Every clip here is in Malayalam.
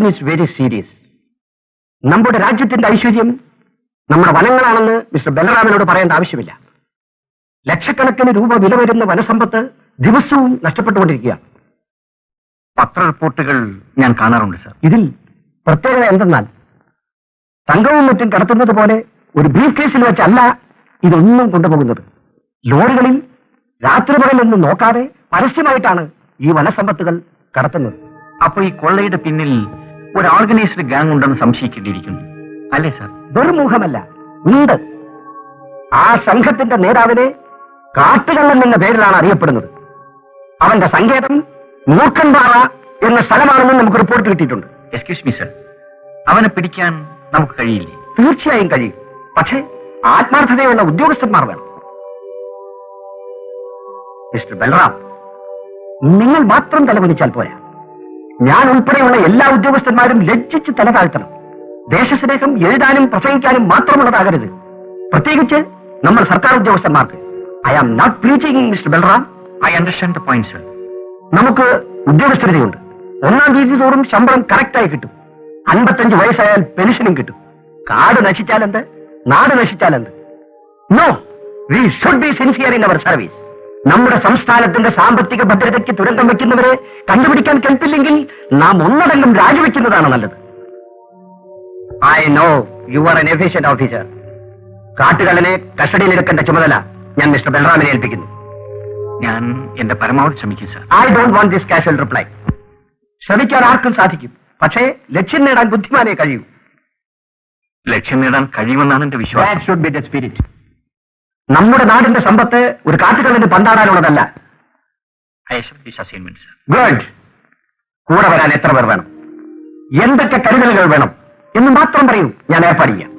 Is very serious. നമ്മുടെ രാജ്യത്തിന്റെ ഐശ്വര്യം നമ്മുടെ വനങ്ങളാണെന്ന് മിസ്റ്റർ ബലറാമനോട് പറയേണ്ട ആവശ്യമില്ല. ലക്ഷക്കണക്കിന് രൂപ വില വരുന്ന വനസമ്പത്ത് ദിവസവും നഷ്ടപ്പെട്ടുകൊണ്ടിരിക്കുക. പത്ര റിപ്പോർട്ടുകൾ ഞാൻ കാണാറുണ്ട് സർ. ഇതിൽ പ്രത്യേകത എന്തെന്നാൽ തങ്കവും മറ്റും കടത്തുന്നത് പോലെ ഒരു ബ്രീഫ് കേസിൽ വെച്ചല്ല ഇതൊന്നും കൊണ്ടുപോകുന്നത്. ലോറികളിൽ രാത്രി പകലൊന്നും നോക്കാതെ പരസ്യമായിട്ടാണ് ഈ വനസമ്പത്തുകൾ കടത്തുന്നത്. അപ്പൊ ഈ കൊള്ളയുടെ പിന്നിൽ ഒരു ഓർഗനൈസ്ഡ് ഗാങ് ഉണ്ടെന്ന് സംശയിക്കേണ്ടിയിരിക്കുന്നു അല്ലേ സാർ? വെറും ഊഹമല്ല, ഉണ്ട്. ആ സംഘത്തിന്റെ നേതാവിനെ കാട്ടുകള്ളൻ എന്ന പേരിലാണ് അറിയപ്പെടുന്നത്. അവന്റെ സങ്കേതം മൂർഖൻപാറ എന്ന സ്ഥലമാണെന്ന് നമുക്ക് റിപ്പോർട്ട് കിട്ടിയിട്ടുണ്ട്. എക്സ്ക്യൂസ് മീ സർ, അവനെ പിടിക്കാൻ നമുക്ക് കഴിയില്ലേ? തീർച്ചയായും കഴിയും. പക്ഷേ ആത്മാർത്ഥതയുള്ള ഉദ്യോഗസ്ഥന്മാർ വേണം. മിസ്റ്റർ ബൽറാം, നിങ്ങൾ മാത്രം തലകുനിച്ചാൽ പോരാ. ഞാൻ ഉൾപ്പെടെയുള്ള എല്ലാ ഉദ്യോഗസ്ഥന്മാരും ലജ്ജിച്ച് തല താഴ്ത്തണം. ദേശസ്നേഹം എഴുതാനും പ്രസംഗിക്കാനും മാത്രമുള്ളതാകരുത്, പ്രത്യേകിച്ച് നമ്മൾ സർക്കാർ ഉദ്യോഗസ്ഥന്മാർക്ക്. I am not preaching Mister Balram. I understand the point sir. നമുക്ക് ഉദ്യോഗസ്ഥരുണ്ട്. 1-ാം തീയതി തോറും ശമ്പളം കറക്റ്റായി കിട്ടും. 55 വയസ്സായാൽ പെൻഷനും കിട്ടും. കാട് നശിച്ചാലെന്ത്, നാട് നശിച്ചാലെന്ത്? No, we should be sincere in our service. നമ്മുടെ സംസ്ഥാനത്തിന്റെ സാമ്പത്തിക ഭദ്രതയ്ക്ക് തുരങ്കം വയ്ക്കുന്നവരെ കണ്ടുപിടിക്കാൻ കെൽപ്പില്ലെങ്കിൽ നാം ഒന്നടങ്കം രാജിവെക്കുന്നതാണ് നല്ലത്. I know you are an efficient officer. കാട്ടുകള്ളനെ കസ്റ്റഡിയിലെടുക്കേണ്ട ചുമതല ഞാൻ മിസ്റ്റർ ബൽറാമിനെ ഏൽപ്പിക്കുന്നു. ഞാൻ എന്റെ പരമാവധി ശ്രമിക്കും sir. I don't want this casual reply. ശ്രമിക്കാൻ ആർക്കും സാധിക്കും, പക്ഷേ ലക്ഷ്യം നേടാൻ ബുദ്ധിമാനെ കഴിയൂ. ലക്ഷ്യം നേടാൻ കഴിയുമെന്നാണ് എന്റെ വിശ്വാസം. That should be the spirit. നമ്മുടെ നാടിന്റെ സമ്പത്ത് ഒരു കാട്ടുകള്ളന് പണ്ടാടാനുള്ളതല്ല. I accept this assignment, sir. Good. കൂടെ വരാൻ എത്ര പേർ വേണം, എന്തൊക്കെ കരുതലുകൾ വേണം എന്ന് മാത്രം പറയൂ, ഞാൻ ഏർപ്പാട് ചെയ്യാം.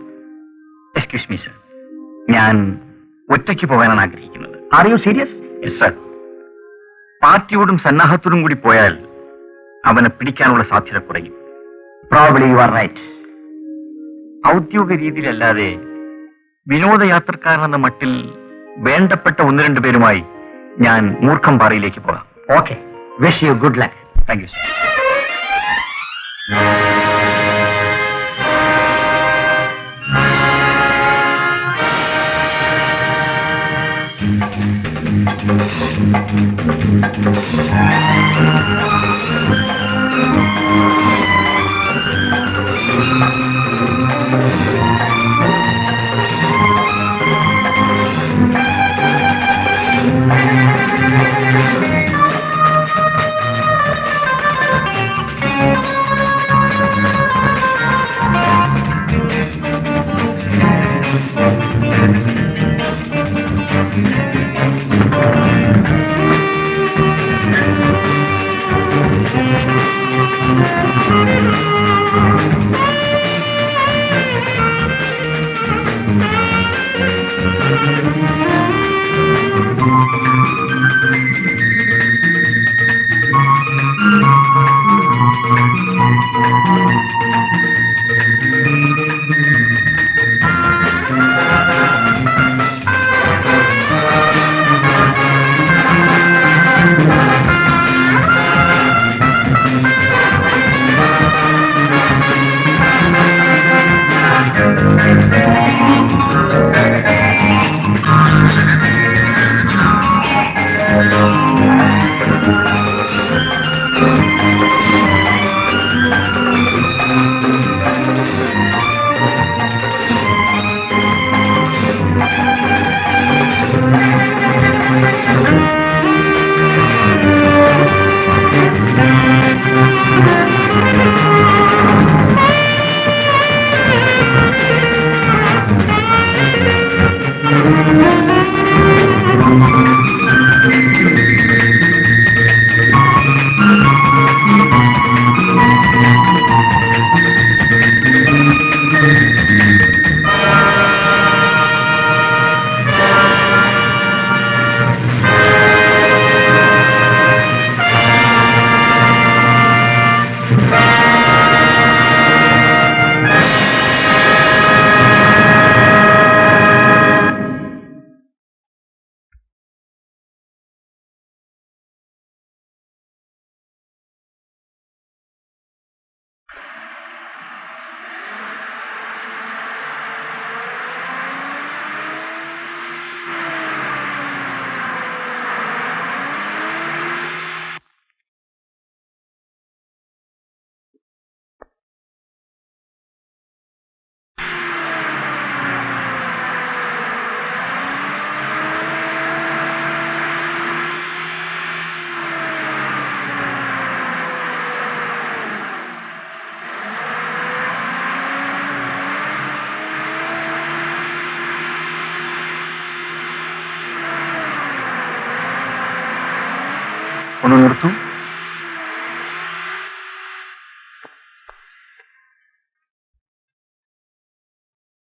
എക്സ്ക്യൂസ് മീ സർ, ഞാൻ ഒറ്റയ്ക്ക് പോകാനാണ് ആഗ്രഹിക്കുന്നത്. Are you serious? Yes sir. പാർട്ടിയോടും സന്നാഹത്തോടും കൂടി പോയാൽ അവനെ പിടിക്കാനുള്ള സാധ്യത കുറയും. Probably you are right. ഔദ്യോഗിക രീതിയിലല്ലാതെ വിനോദയാത്രക്കാരെന്ന മട്ടിൽ വേണ്ടപ്പെട്ട 1-2 പേരുമായി ഞാൻ മൂർഖംപാറയിലേക്ക് പോകാം. Okay, wish you good luck. Thank you sir.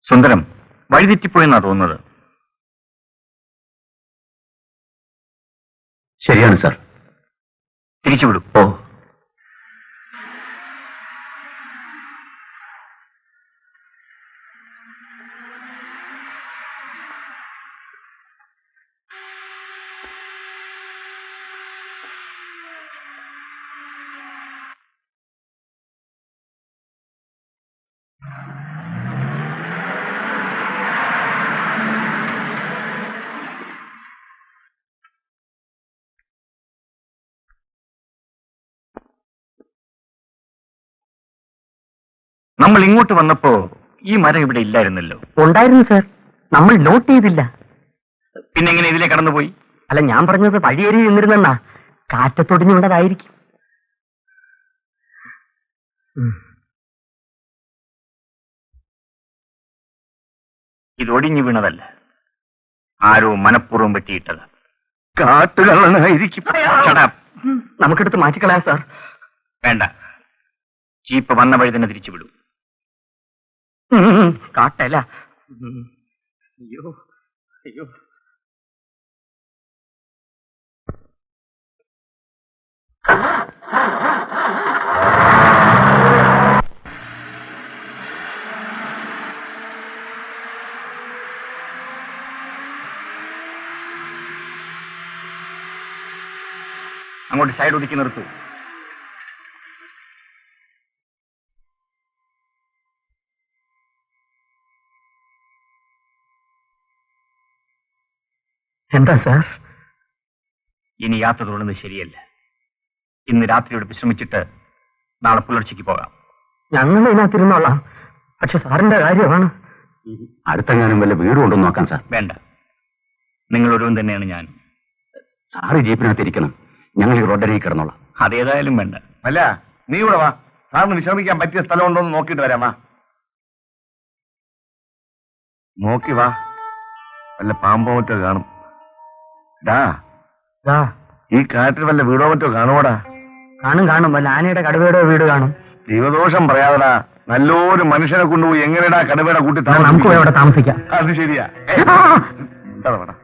Sundaram വഴിതെറ്റിപ്പോയെന്നാ തോന്നുന്നത്. ശരിയാണ് സാർ. തിരിച്ചുവിടും. ഓ, നമ്മൾ ഇങ്ങോട്ട് വന്നപ്പോ ഈ മരം ഇവിടെ ഇല്ലായിരുന്നല്ലോ. ഉണ്ടായിരുന്നു സാർ, നമ്മൾ നോട്ട് ചെയ്തില്ല. പിന്നെ എങ്ങനെ ഇതിലെ കടന്നുപോയി? അല്ല, ഞാൻ പറഞ്ഞത് വഴിയേറി നിന്നിരുന്നെന്നാ. കാറ്റത്തൊടിഞ്ഞുകൊണ്ടതായിരിക്കും. ഇത് ഒടിഞ്ഞു വീണതല്ല, ആരോ മനഃപൂർവ്വം വെട്ടിയിട്ടത്. കാട്ടുകളായിരിക്കും. Shut up. നമുക്കെടുത്ത് മാറ്റിക്കളയാം സാർ. വേണ്ട, ജീപ്പ് വന്ന വഴി തന്നെ തിരിച്ചുവിടും. കാട്ടല. അയ്യോ അയ്യോ. അങ്ങോട്ട് സൈഡ് ഒതുക്കി നിർത്തൂ. എന്താ സാർ? ഇനി യാത്ര തുടരുന്നത് ശരിയല്ല. ഇന്ന് രാത്രിയോട് വിശ്രമിച്ചിട്ട് നാളെ പുലർച്ചയ്ക്ക് പോകാം. ഞങ്ങൾ ഇതിനകത്തിരുന്നോളാം. പക്ഷെ സാറിന്റെ കാര്യമാണ്. അടുത്തെങ്ങാനും വല്ല വീടും ഉണ്ടെന്ന് നോക്കാം സാർ. വേണ്ട, നിങ്ങൾ ഒരുവൻ തന്നെയാണ് ഞാൻ. സാറ് ജീപ്പിനകത്തിരിക്കണം, ഞങ്ങൾ ഈ റോഡരികിൽ കിടന്നോളാം. അതേതായാലും വേണ്ട. അല്ല, നീ ഇവിടെ വാ. സാറിന് വിശ്രമിക്കാൻ പറ്റിയ സ്ഥലം ഉണ്ടോ എന്ന് നോക്കിയിട്ട് വരാമാ. നോക്കി വാ, വല്ല പാമ്പോ മറ്റോ കാണും. ഡാ, ഈ കാട്ടിൽ വല്ല വീടോ മറ്റോ കാണുവോടാ? കാണും കാണും. വല്ല ആനയുടെ കടുവയുടെ വീട് കാണും. ദൈവദോഷം പറയാതെടാ, നല്ലൊരു മനുഷ്യനെ കൊണ്ടുപോയി എങ്ങനെയാ കടുവയുടെ കൂട്ടി നമുക്ക് ഇവിടെ താമസിക്കാം. അത് ശരിയാ. എന്താ വേണം?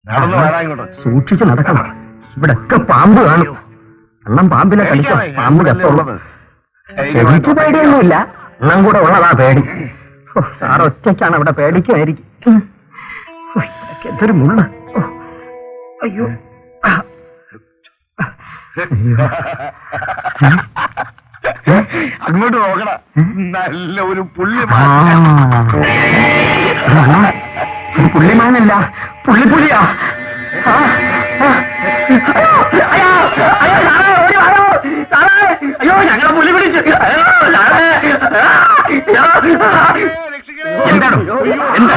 നടന്നു വേണം ഇങ്ങോട്ട്. സൂക്ഷിച്ച് നടക്കണം. ഇവിടൊക്കെ പാമ്പ് കാണും. അണ്ണം പാമ്പിനെ കളിക്കാം. പാമ്പ് കത്തുള്ളത്. എനിക്ക് പേടിയൊന്നുമില്ല, അണ്ണം കൂടെ ഉള്ളതാ പേടി. സാർ ഒറ്റയ്ക്കാണ് അവിടെ, പേടിക്കുമായിരിക്കും. എന്തൊരു മുള്ള. അയ്യോ. അങ്ങോട്ട് നോക്കണ, നല്ല ഒരു പുള്ളി. പുള്ളിമാനല്ല, പുള്ളിപ്പുള്ളിയാ. അയ്യോ, ഞങ്ങളെ പുലി പിടിച്ചു. എന്താണ്? എന്താ?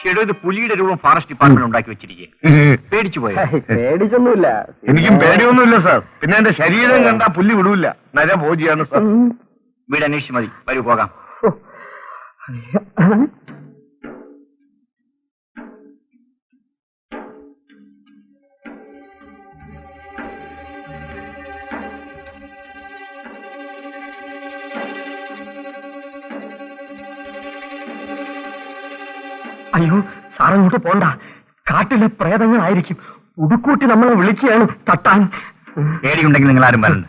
ഷെഡോ, ഇത് പുലിയുടെ രൂപം ഫോറസ്റ്റ് ഡിപ്പാർട്ട്മെന്റ് ഉണ്ടാക്കി വെച്ചിരിക്കുക. പേടിച്ചു പോയ? പേടിച്ചൊന്നുമില്ല. എനിക്കും പേടിയൊന്നുമില്ല സാർ. പിന്നെ എന്റെ ശരീരം കണ്ടാ പുല്ലി വിടൂല. നരഭോജിയാണ് സാർ. വീട് അന്വേഷിച്ച് മതി. വരൂ, പോകാം. അയ്യോ, സാറങ്ങോട്ട് പോണ്ട. കാട്ടിലെ പ്രേതങ്ങളായിരിക്കും. ഉടുക്കൂട്ടി നമ്മളെ വിളിക്കുകയാണ് തട്ടാൻ. പേടിയുണ്ടെങ്കിൽ നിങ്ങൾ ആരും വരണ്ട.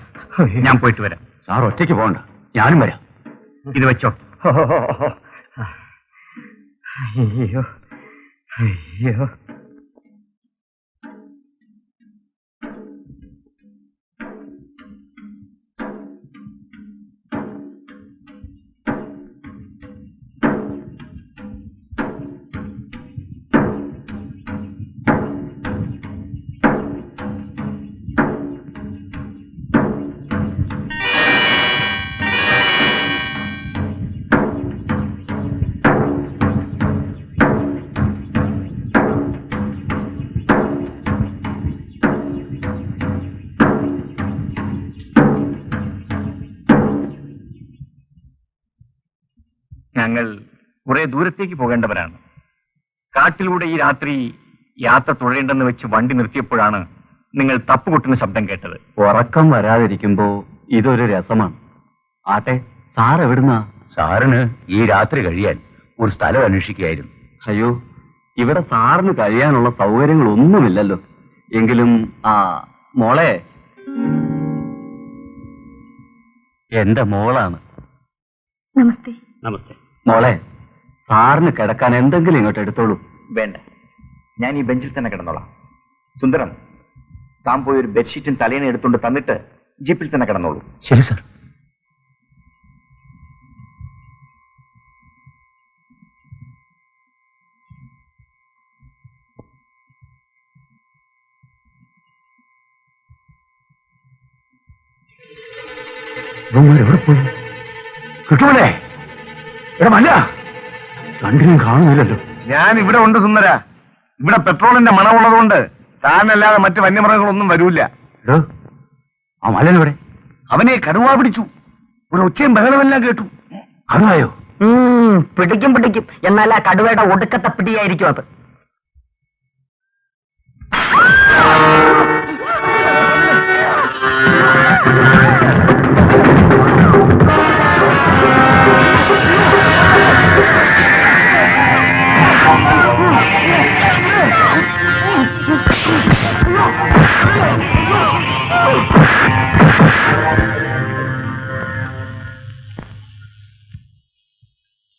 ഞാൻ പോയിട്ട് വരാം. സാർ ഒറ്റയ്ക്ക് പോകണ്ട, ഞാനും വരാം. ഇത് വെച്ചോ. അയ്യോ അയ്യോ. ഞങ്ങൾ കുറെ ദൂരത്തേക്ക് പോകേണ്ടവരാണ്. കാട്ടിലൂടെ ഈ രാത്രി യാത്ര തുടരേണ്ടെന്ന് വെച്ച് വണ്ടി നിർത്തിയപ്പോഴാണ് നിങ്ങൾ തപ്പുകൊട്ടുന്ന ശബ്ദം കേട്ടത്. ഉറക്കം വരാതിരിക്കുമ്പോ ഇതൊരു രസമാണ്. ആട്ടെ, സാർ എവിടുന്നാ? സാറിന് ഈ രാത്രി കഴിയാൻ ഒരു സ്ഥലം അന്വേഷിക്കുകയായിരുന്നു. അയ്യോ, ഇവിടെ സാറിന് കഴിയാനുള്ള സൗകര്യങ്ങളൊന്നുമില്ലല്ലോ. എങ്കിലും മോളെ, എന്റെ മോളാണ്. നമസ്തേ. നമസ്തേ. മോളെ, സാറിന് കിടക്കാൻ എന്തെങ്കിലും ഇങ്ങോട്ട് എടുത്തോളൂ. വേണ്ട, ഞാൻ ഈ ബെഞ്ചിൽ തന്നെ കിടന്നോളാം. സുന്ദരം, താൻ പോയി ഒരു ബെഡ്ഷീറ്റും തലേനെ എടുത്തുകൊണ്ട് തന്നിട്ട് ജീപ്പിൽ തന്നെ കിടന്നോളൂ. ശരി സർ. എവിടെ പോയി? കിട്ടൂലേ? മല്ല രണ്ടിനും കാണുന്നില്ലല്ലോ. ഞാൻ ഇവിടെ ഉണ്ട് സുന്ദര. ഇവിടെ പെട്രോളിന്റെ മണമുള്ളതുകൊണ്ട് താനല്ലാതെ മറ്റ് വന്യമൃഗങ്ങളൊന്നും വരൂല. ആ മലനെവിടെ? അവനെ കടുവ പിടിച്ചു. ഒരു ഒച്ചയും ബഹളമെല്ലാം കേട്ടു. കടുവായോ? പിടിക്കും. എന്നാൽ ആ കടുവയുടെ ഒടുക്കത്തെ പിടിയായിരിക്കും അത്.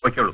പൊയ്ക്കോളൂ.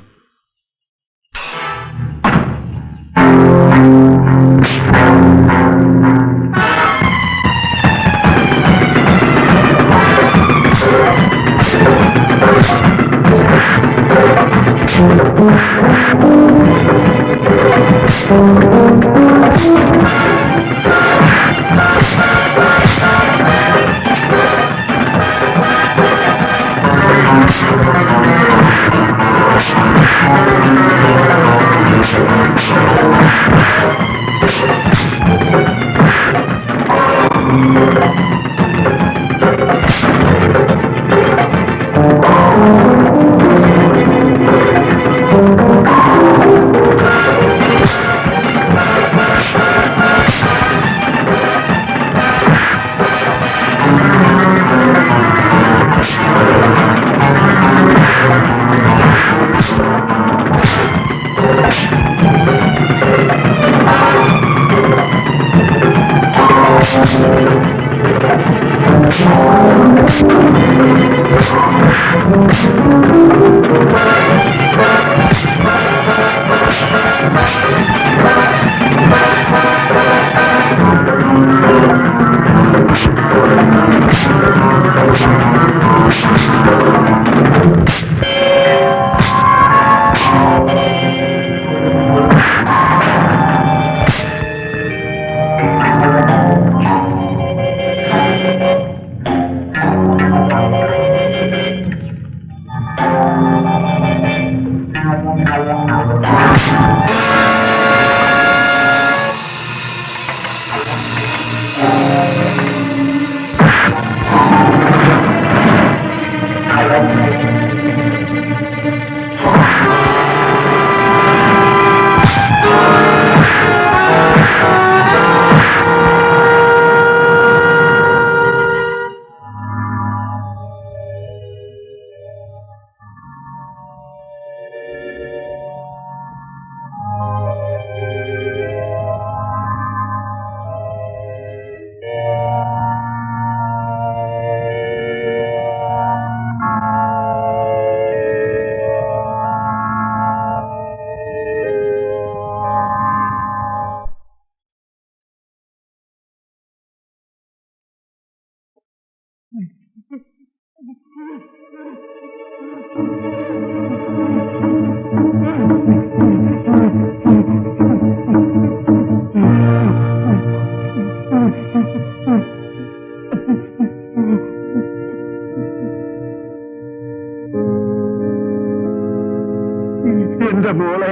എന്റെ മോളെ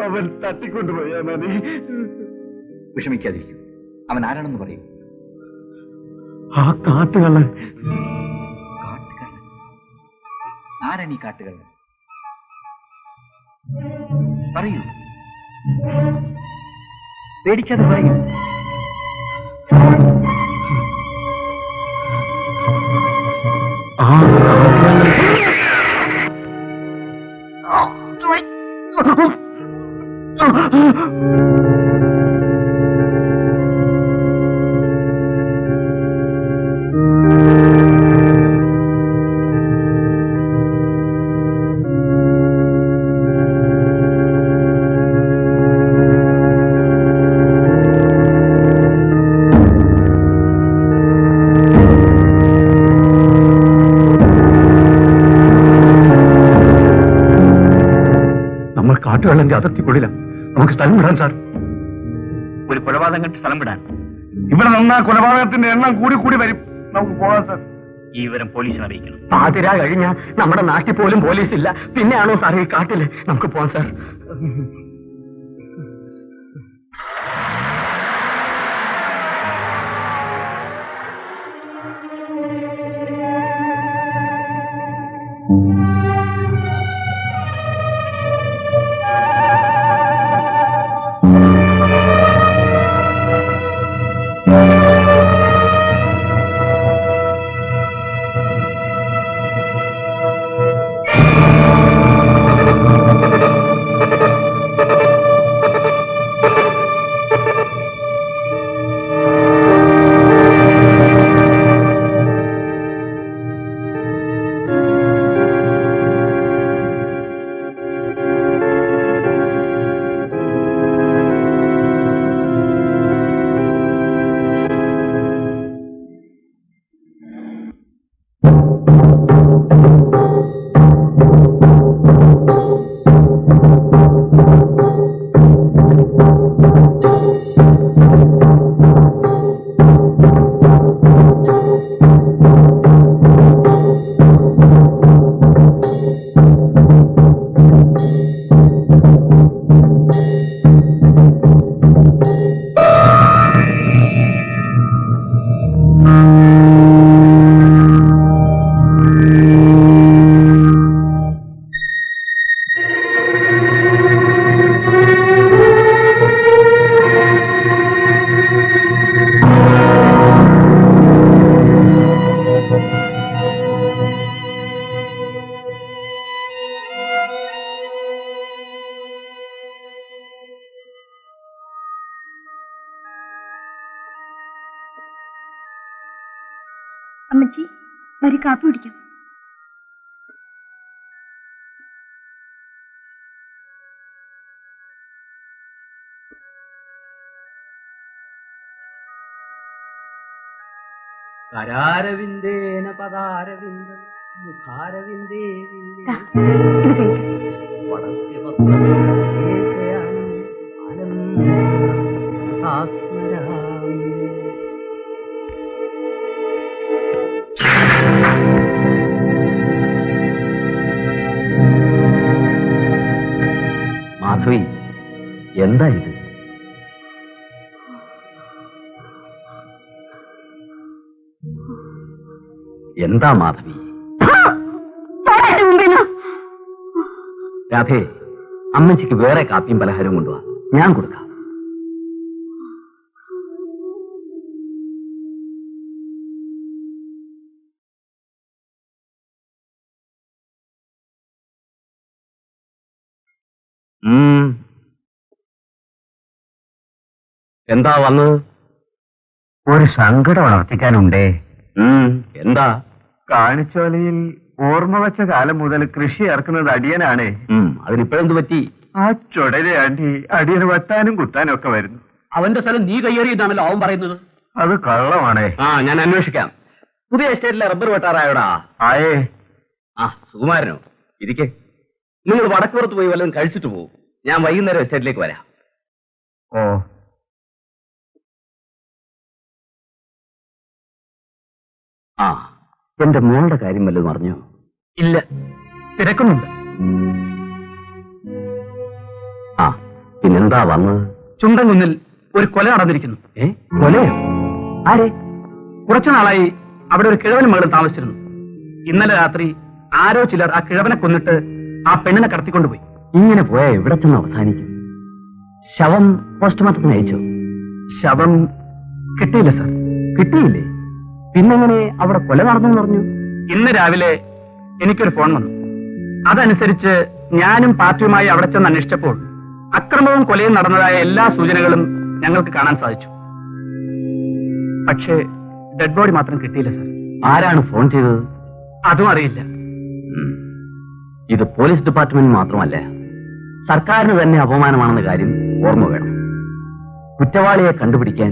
അവൻ തട്ടിക്കൊണ്ടുപോയാ മതി. വിഷമിക്കാതിരിക്കും. അവൻ ആരാണെന്ന് പറയും. ആ കാട്ടുകള്ളൻ. കാട്ടുകള്ളൻ? ആരാണ് ഈ കാട്ടുകള്ളൻ? പറയൂ, പേടിക്കാതെ പറയൂ. കാട്ടുവെള്ളന്റെ അതിർത്തിക്കുള്ളില. നമുക്ക് സ്ഥലം വിടാൻ സാർ. ഒരു കൊലപാതകം കണ്ട് സ്ഥലം വിടാൻ? ഇവിടെ നിന്നാ കൊലപാതകത്തിന്റെ എണ്ണം കൂടി കൂടി വരും. നമുക്ക് പോകാം സാർ. ഈ വിവരം പോലീസിനെ അറിയിക്കണം. പാതിരാ കഴിഞ്ഞ നമ്മുടെ നാട്ടിൽ പോലും പോലീസില്ല, പിന്നെയാണോ സാർ ഈ കാട്ടില്? നമുക്ക് പോവാം സാർ. അമ്മച്ചി, വരി കാപ്പി കുടിക്കാം. കരാരവിന്ദേന പദാരവിന്ദം മുഖാരവിന്ദേ മാധവി, എന്താ ഇത്? എന്താ മാധവി? രാധേ, അമ്മച്ചിക്ക് വേറെ കാപ്പിയും പലഹാരവും കൊണ്ടുവാ, ഞാൻ കൊടുക്കാം. എന്താ വന്നത്? ഒരു സങ്കടം ഉണർത്തിക്കാനുണ്ടേ. എന്താ? കാണിച്ചോലയിൽ ഓർമ്മ വെച്ച കാലം മുതൽ കൃഷി ഇറക്കുന്നത് അടിയനാണേ. അതിനിപ്പോഴെന്ത് പറ്റി? ആ ചുടലെ ആണ്ടി അടിയന് വെട്ടാനും കുത്താനും ഒക്കെ വരുന്നു. അവന്റെ സ്ഥലം നീ കയ്യേറിയതാണല്ലോ അവൻ പറയുന്നത്. അത് കള്ളമാണേ. ഞാൻ അന്വേഷിക്കാം. പുതിയ എസ്റ്റേറ്റിലെ റബ്ബർ വെട്ടാറായോടാ? ആയേ. സുകുമാരനോ? ഇരിക്കെ. നിങ്ങൾ വടക്കുപുറത്ത് പോയി വല്ലതും കഴിച്ചിട്ട് പോകും. ഞാൻ വൈകുന്നേരം എസ്റ്റേറ്റിലേക്ക് വരാം. ഓ, എന്റെ മോളുടെ കാര്യം വല്ലതും അറിഞ്ഞോ? ഇല്ല, തിരക്കുന്നുണ്ട്. പിന്നെന്താ വന്നത്? ചുണ്ടൻകുന്നിൽ ഒരു കൊല നടന്നിരിക്കുന്നു. കൊലയോ? ആരെ? കുറച്ചു നാളായി അവിടെ ഒരു കിഴവനും മകളും താമസിച്ചിരുന്നു. ഇന്നലെ രാത്രി ആരോ ചിലർ ആ കിഴവനെ കൊന്നിട്ട് ആ പെണ്ണിനെ കടത്തിക്കൊണ്ടുപോയി. ഇങ്ങനെ പോയാൽ എവിടെ ചെന്ന് അവസാനിക്കും? ശവം പോസ്റ്റ്മോർട്ടത്തിന് അയച്ചോ? ശവം കിട്ടിയില്ല സാർ. കിട്ടിയില്ലേ? പിന്നെങ്ങനെ അവിടെ കൊല നടന്നെന്ന് പറഞ്ഞു? ഇന്ന് രാവിലെ എനിക്കൊരു ഫോൺ വന്നു. അതനുസരിച്ച് ഞാനും പാർട്ടിയുമായി അവിടെ ചെന്ന് അന്വേഷിച്ചപ്പോൾ അക്രമവും കൊലയും നടന്നതായ എല്ലാ സൂചനകളും ഞങ്ങൾക്ക് കാണാൻ സാധിച്ചു. പക്ഷേ ഡെഡ് ബോഡി മാത്രം കിട്ടിയില്ല സാർ. ആരാണ് ഫോൺ ചെയ്തത്? അതും അറിയില്ല. ഇത് പോലീസ് ഡിപ്പാർട്ട്മെന്റ് മാത്രമല്ല, സർക്കാരിന് തന്നെ അപമാനമാണെന്ന കാര്യം ഓർമ്മ വേണം. കുറ്റവാളിയെ കണ്ടുപിടിക്കാൻ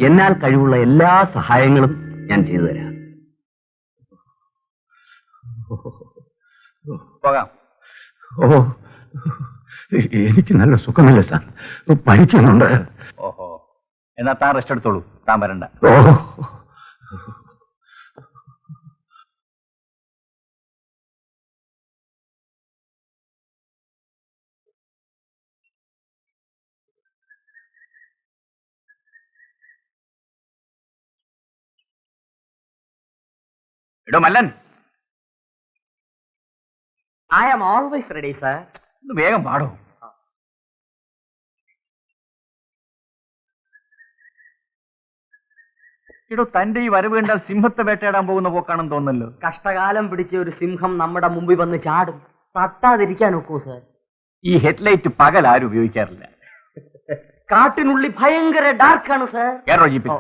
എന്നാൽ കഴിവുള്ള എല്ലാ സഹായങ്ങളും ഞാൻ ചെയ്തു തരാം. പോകാം. ഓ, എനിക്ക് നല്ല സുഖമില്ല സാർ, പഠിക്കുന്നുണ്ട്. ഓഹോ, എന്നാ താൻ റെസ്റ്റ് എടുത്തോളൂ, താൻ വരണ്ട. ഓ, എടോ Mallan, I am always ready sir. ഒന്ന് വേഗം പാടോ. എടോ, തന്റെ ഈ വരവ് കണ്ടാൽ സിംഹത്തെ വേട്ടയാടാൻ പോകുന്ന പോക്കാണെന്ന് തോന്നുന്നല്ലോ. കഷ്ടകാലം പിടിച്ച ഒരു സിംഹം നമ്മുടെ മുമ്പിൽ വന്ന് ചാടും, തട്ടാതിരിക്കാൻ ഒക്കൂ സാർ. ഈ ഹെഡ്ലൈറ്റ് പകൽ ആരും ഉപയോഗിക്കാറില്ല. കാട്ടിനുള്ളിൽ ഭയങ്കര ഡാർക്കാണ് സാർ. കേരള ജീപ്പിൽ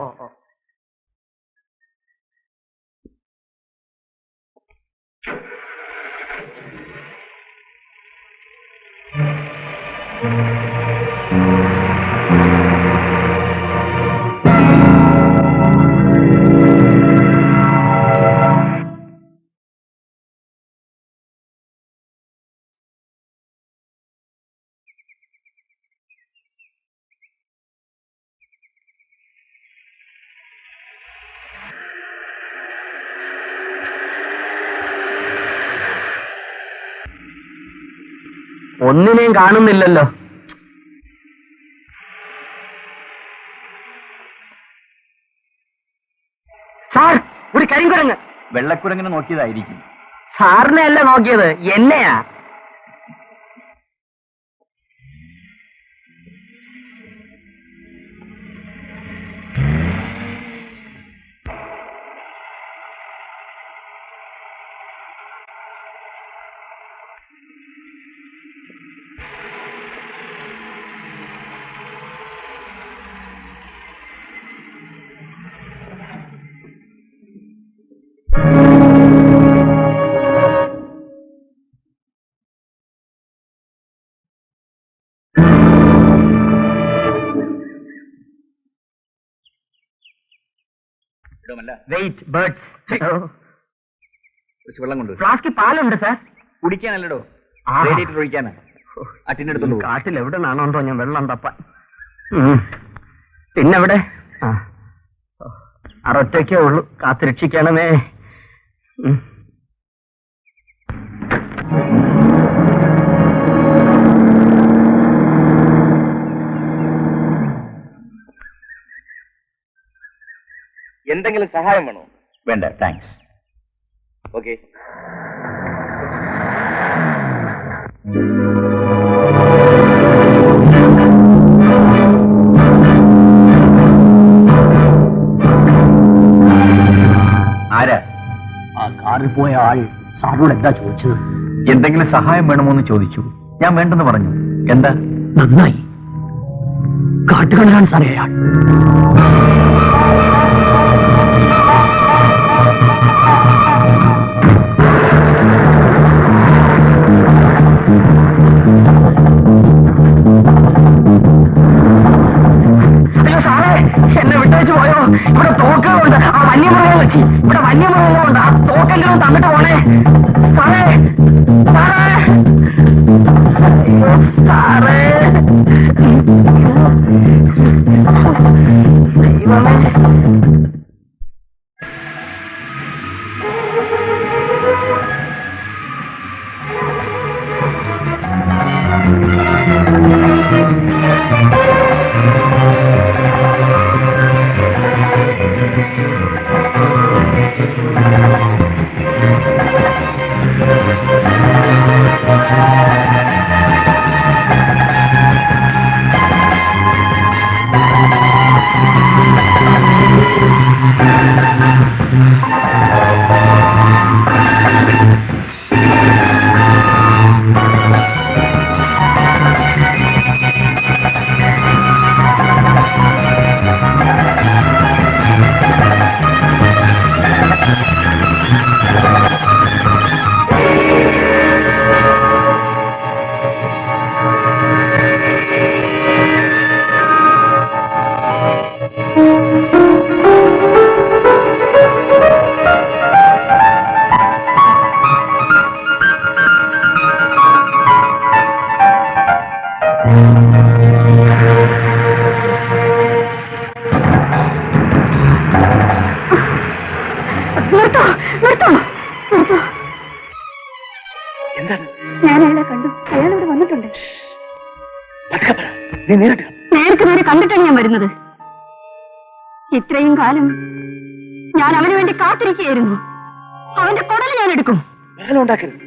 ഒന്നിനെയും കാണുന്നില്ലല്ലോ. സാർ, ഒരു കരിങ്കുരങ്ങ്. വെള്ളക്കുരങ്ങിനെ നോക്കിയതായിരിക്കും. സാറിനെ അല്ല നോക്കിയത്, എന്നെയാ. Wait, birds. കുറച്ച് വെള്ളം കൊണ്ടു. ഫ്ലാസ്കിൽ പാലുണ്ട് സാർ. കുടിക്കാനല്ലടോ, ആ. റേഡിയേറ്റർ ഒഴിക്കാനാ. അട്ടിനെടുത്തോളൂ. കാട്ടിൽ എവിടെ നിന്നാണോ ഞാൻ വെള്ളം തപ്പാൻ. പിന്നെവിടെ? അറൊറ്റയ്ക്കേ ഉള്ളൂ, കാത്തുരക്ഷിക്കണമേ. എന്തെങ്കിലും സഹായം വേണോ? വേണ്ട, താങ്ക്സ്. ഓക്കെ. ആരാ? ആ കാറിൽ പോയ ആൾ സാറിനോട് എന്താ ചോദിച്ചത്? എന്തെങ്കിലും സഹായം വേണമോന്ന് ചോദിച്ചു. ഞാൻ വേണ്ടെന്ന് പറഞ്ഞു. എന്താ? നന്നായി. കാട്ടുകള്ളാണ് സാറേ അയാൾ. അയ്യോ സാറേ, എന്നെ വിട്ടേച്ച് പോയോ? ഇവിടെ തോക്കുകളുണ്ട്, ആ വന്യമൃഗങ്ങൾ വെച്ച്. ഇവിടെ വന്യമൃഗങ്ങളുണ്ട്, ആ തോക്കെങ്കിലും തന്നിട്ട് പോണേ സാറേ. സാറേ, അയ്യോ സാറേ, ദൈവമേ. ഞാൻ അയാളെ കണ്ടു. അയാൾ ഇവിടെ വന്നിട്ടുണ്ട്. നീ നേരിട്ട് നേർക്ക് നേരെ കണ്ടിട്ടാണ് ഞാൻ വരുന്നത്. ഇത്രയും കാലം ഞാൻ അവന് വേണ്ടി കാത്തിരിക്കുകയായിരുന്നു. അവന്റെ കുടൽ ഞാൻ എടുക്കും. ഉണ്ടാക്കരുത്.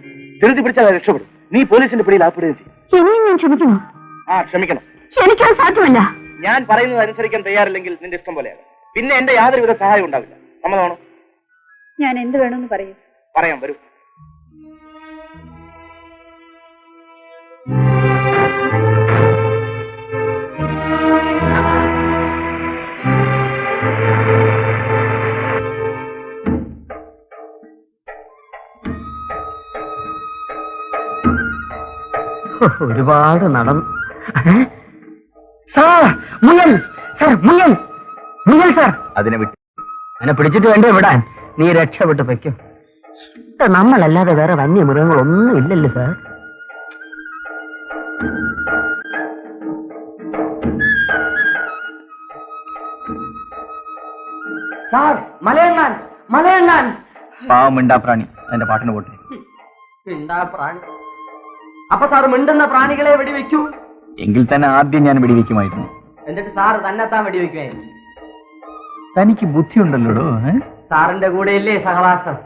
ധൃതി പിടിച്ചാൽ രക്ഷപ്പെടും. നീ പോലീസിന്റെ പിടിയിൽ ആപ്പെടുകയും ചെയ്യും. ഇനിയും ഞാൻ ക്ഷമിക്കുന്നു. ക്ഷമിക്കണം. ക്ഷമിക്കാൻ സാധ്യമല്ല. ഞാൻ പറയുന്നത് അനുസരിക്കാൻ തയ്യാറില്ലെങ്കിൽ നിന്റെ ഇഷ്ടം പോലെയാണ്. പിന്നെ എന്റെ യാതൊരുവിധ സഹായം ഉണ്ടാവില്ല. സമ്മതമാണോ? ഞാൻ എന്ത് വേണമെന്ന് പറയൂ. പറയാം, വരൂ. ഒരുപാട് നടന്നു. സാർ മുയൽ, സാർ മുയൽ, മുയൽ സാർ. അതിനെ വിട്ട് അതിനെ പിടിച്ചിട്ട് വേണ്ടേ വിടാൻ? നീ രക്ഷപ്പെട്ട് വയ്ക്കും. നമ്മളല്ലാതെ വേറെ വന്യമൃഗങ്ങളൊന്നും ഇല്ലല്ലോ സാർ. സാർ മലയണ്ണാൻ, മലയണ്ണാൻ. പാവം മിണ്ടാ പ്രാണി അതിന്റെ പാട്ടിന് പോട്ടെ. മിണ്ടാ പ്രാണി. അപ്പൊ സാർ മിണ്ടുന്ന പ്രാണികളെ വെടിവെക്കൂ. എങ്കിൽ തന്നെ ആദ്യം ഞാൻ വെടിവെക്കുമായിരുന്നു. എന്നിട്ട് സാറ് തന്നെത്താൻ വെടിവെക്കുമായിരുന്നു. തനിക്ക് ബുദ്ധിയുണ്ടല്ലോടോ. സാറിന്റെ കൂടെയല്ലേ സഹവാസം.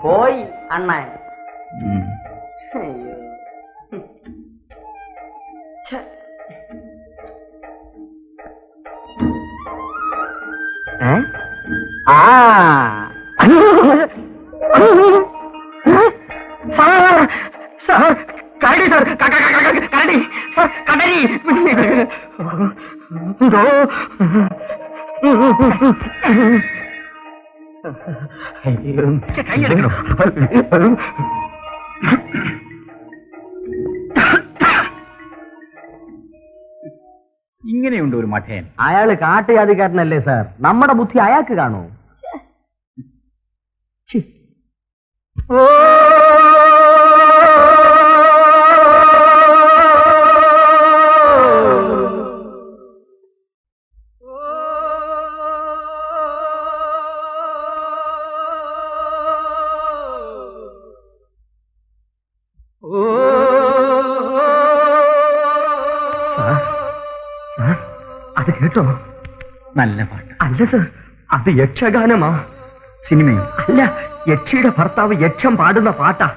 പോയി അണ്ണാൻ. സാർ കരടി, സാർ കരടി, സാർ കടരി. കൈയെടുക്കണോ? ഇങ്ങനെയുണ്ട് ഒരു മഠേൻ. അയാള് കാട്ടുജാതിക്കാരനല്ലേ സാർ? നമ്മുടെ ബുദ്ധി അയാൾക്ക് കാണൂ. അത് കേട്ടോ? നല്ല പാട്ട്. അല്ല സർ, അത് യക്ഷഗാനമാ. സിനിമയോ? അല്ല, യക്ഷിയുടെ ഭർത്താവ് യക്ഷം പാടുന്ന പാട്ടാ.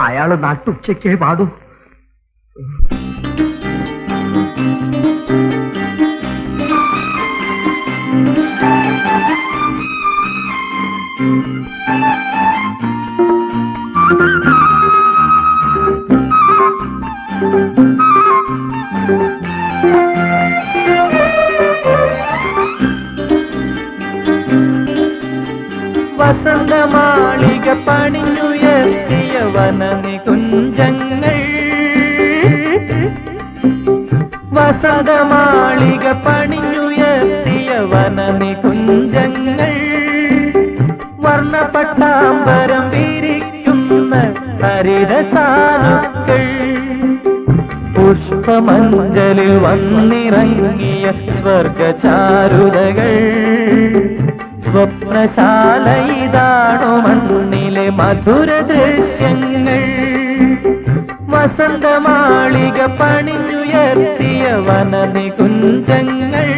അയാള് നട്ടുച്ചയ്ക്കേ പാടൂ. വസന്തമാളിക പണിഞ്ഞുയർത്തിയ വനനികുഞ്ചങ്ങൾ, വസന്തമാളിക പണിഞ്ഞുയർത്തിയ വനനികുഞ്ചങ്ങൾ, വർണ്ണപട്ടാമ്പരം വിരിക്കുന്ന ഹരിതസാനുക്കൾ, പുഷ്പമഞ്ജലിൽ വന്നിറങ്ങിയ സ്വർഗചാരുതകൾ, സ്വപ്നശാല ഇതാണു മണ്ണിലെ മധുര ദൃശ്യങ്ങൾ, വസന്തമാളിക പണിഞ്ഞുയർത്തിയ വനനികുഞ്ചങ്ങൾ,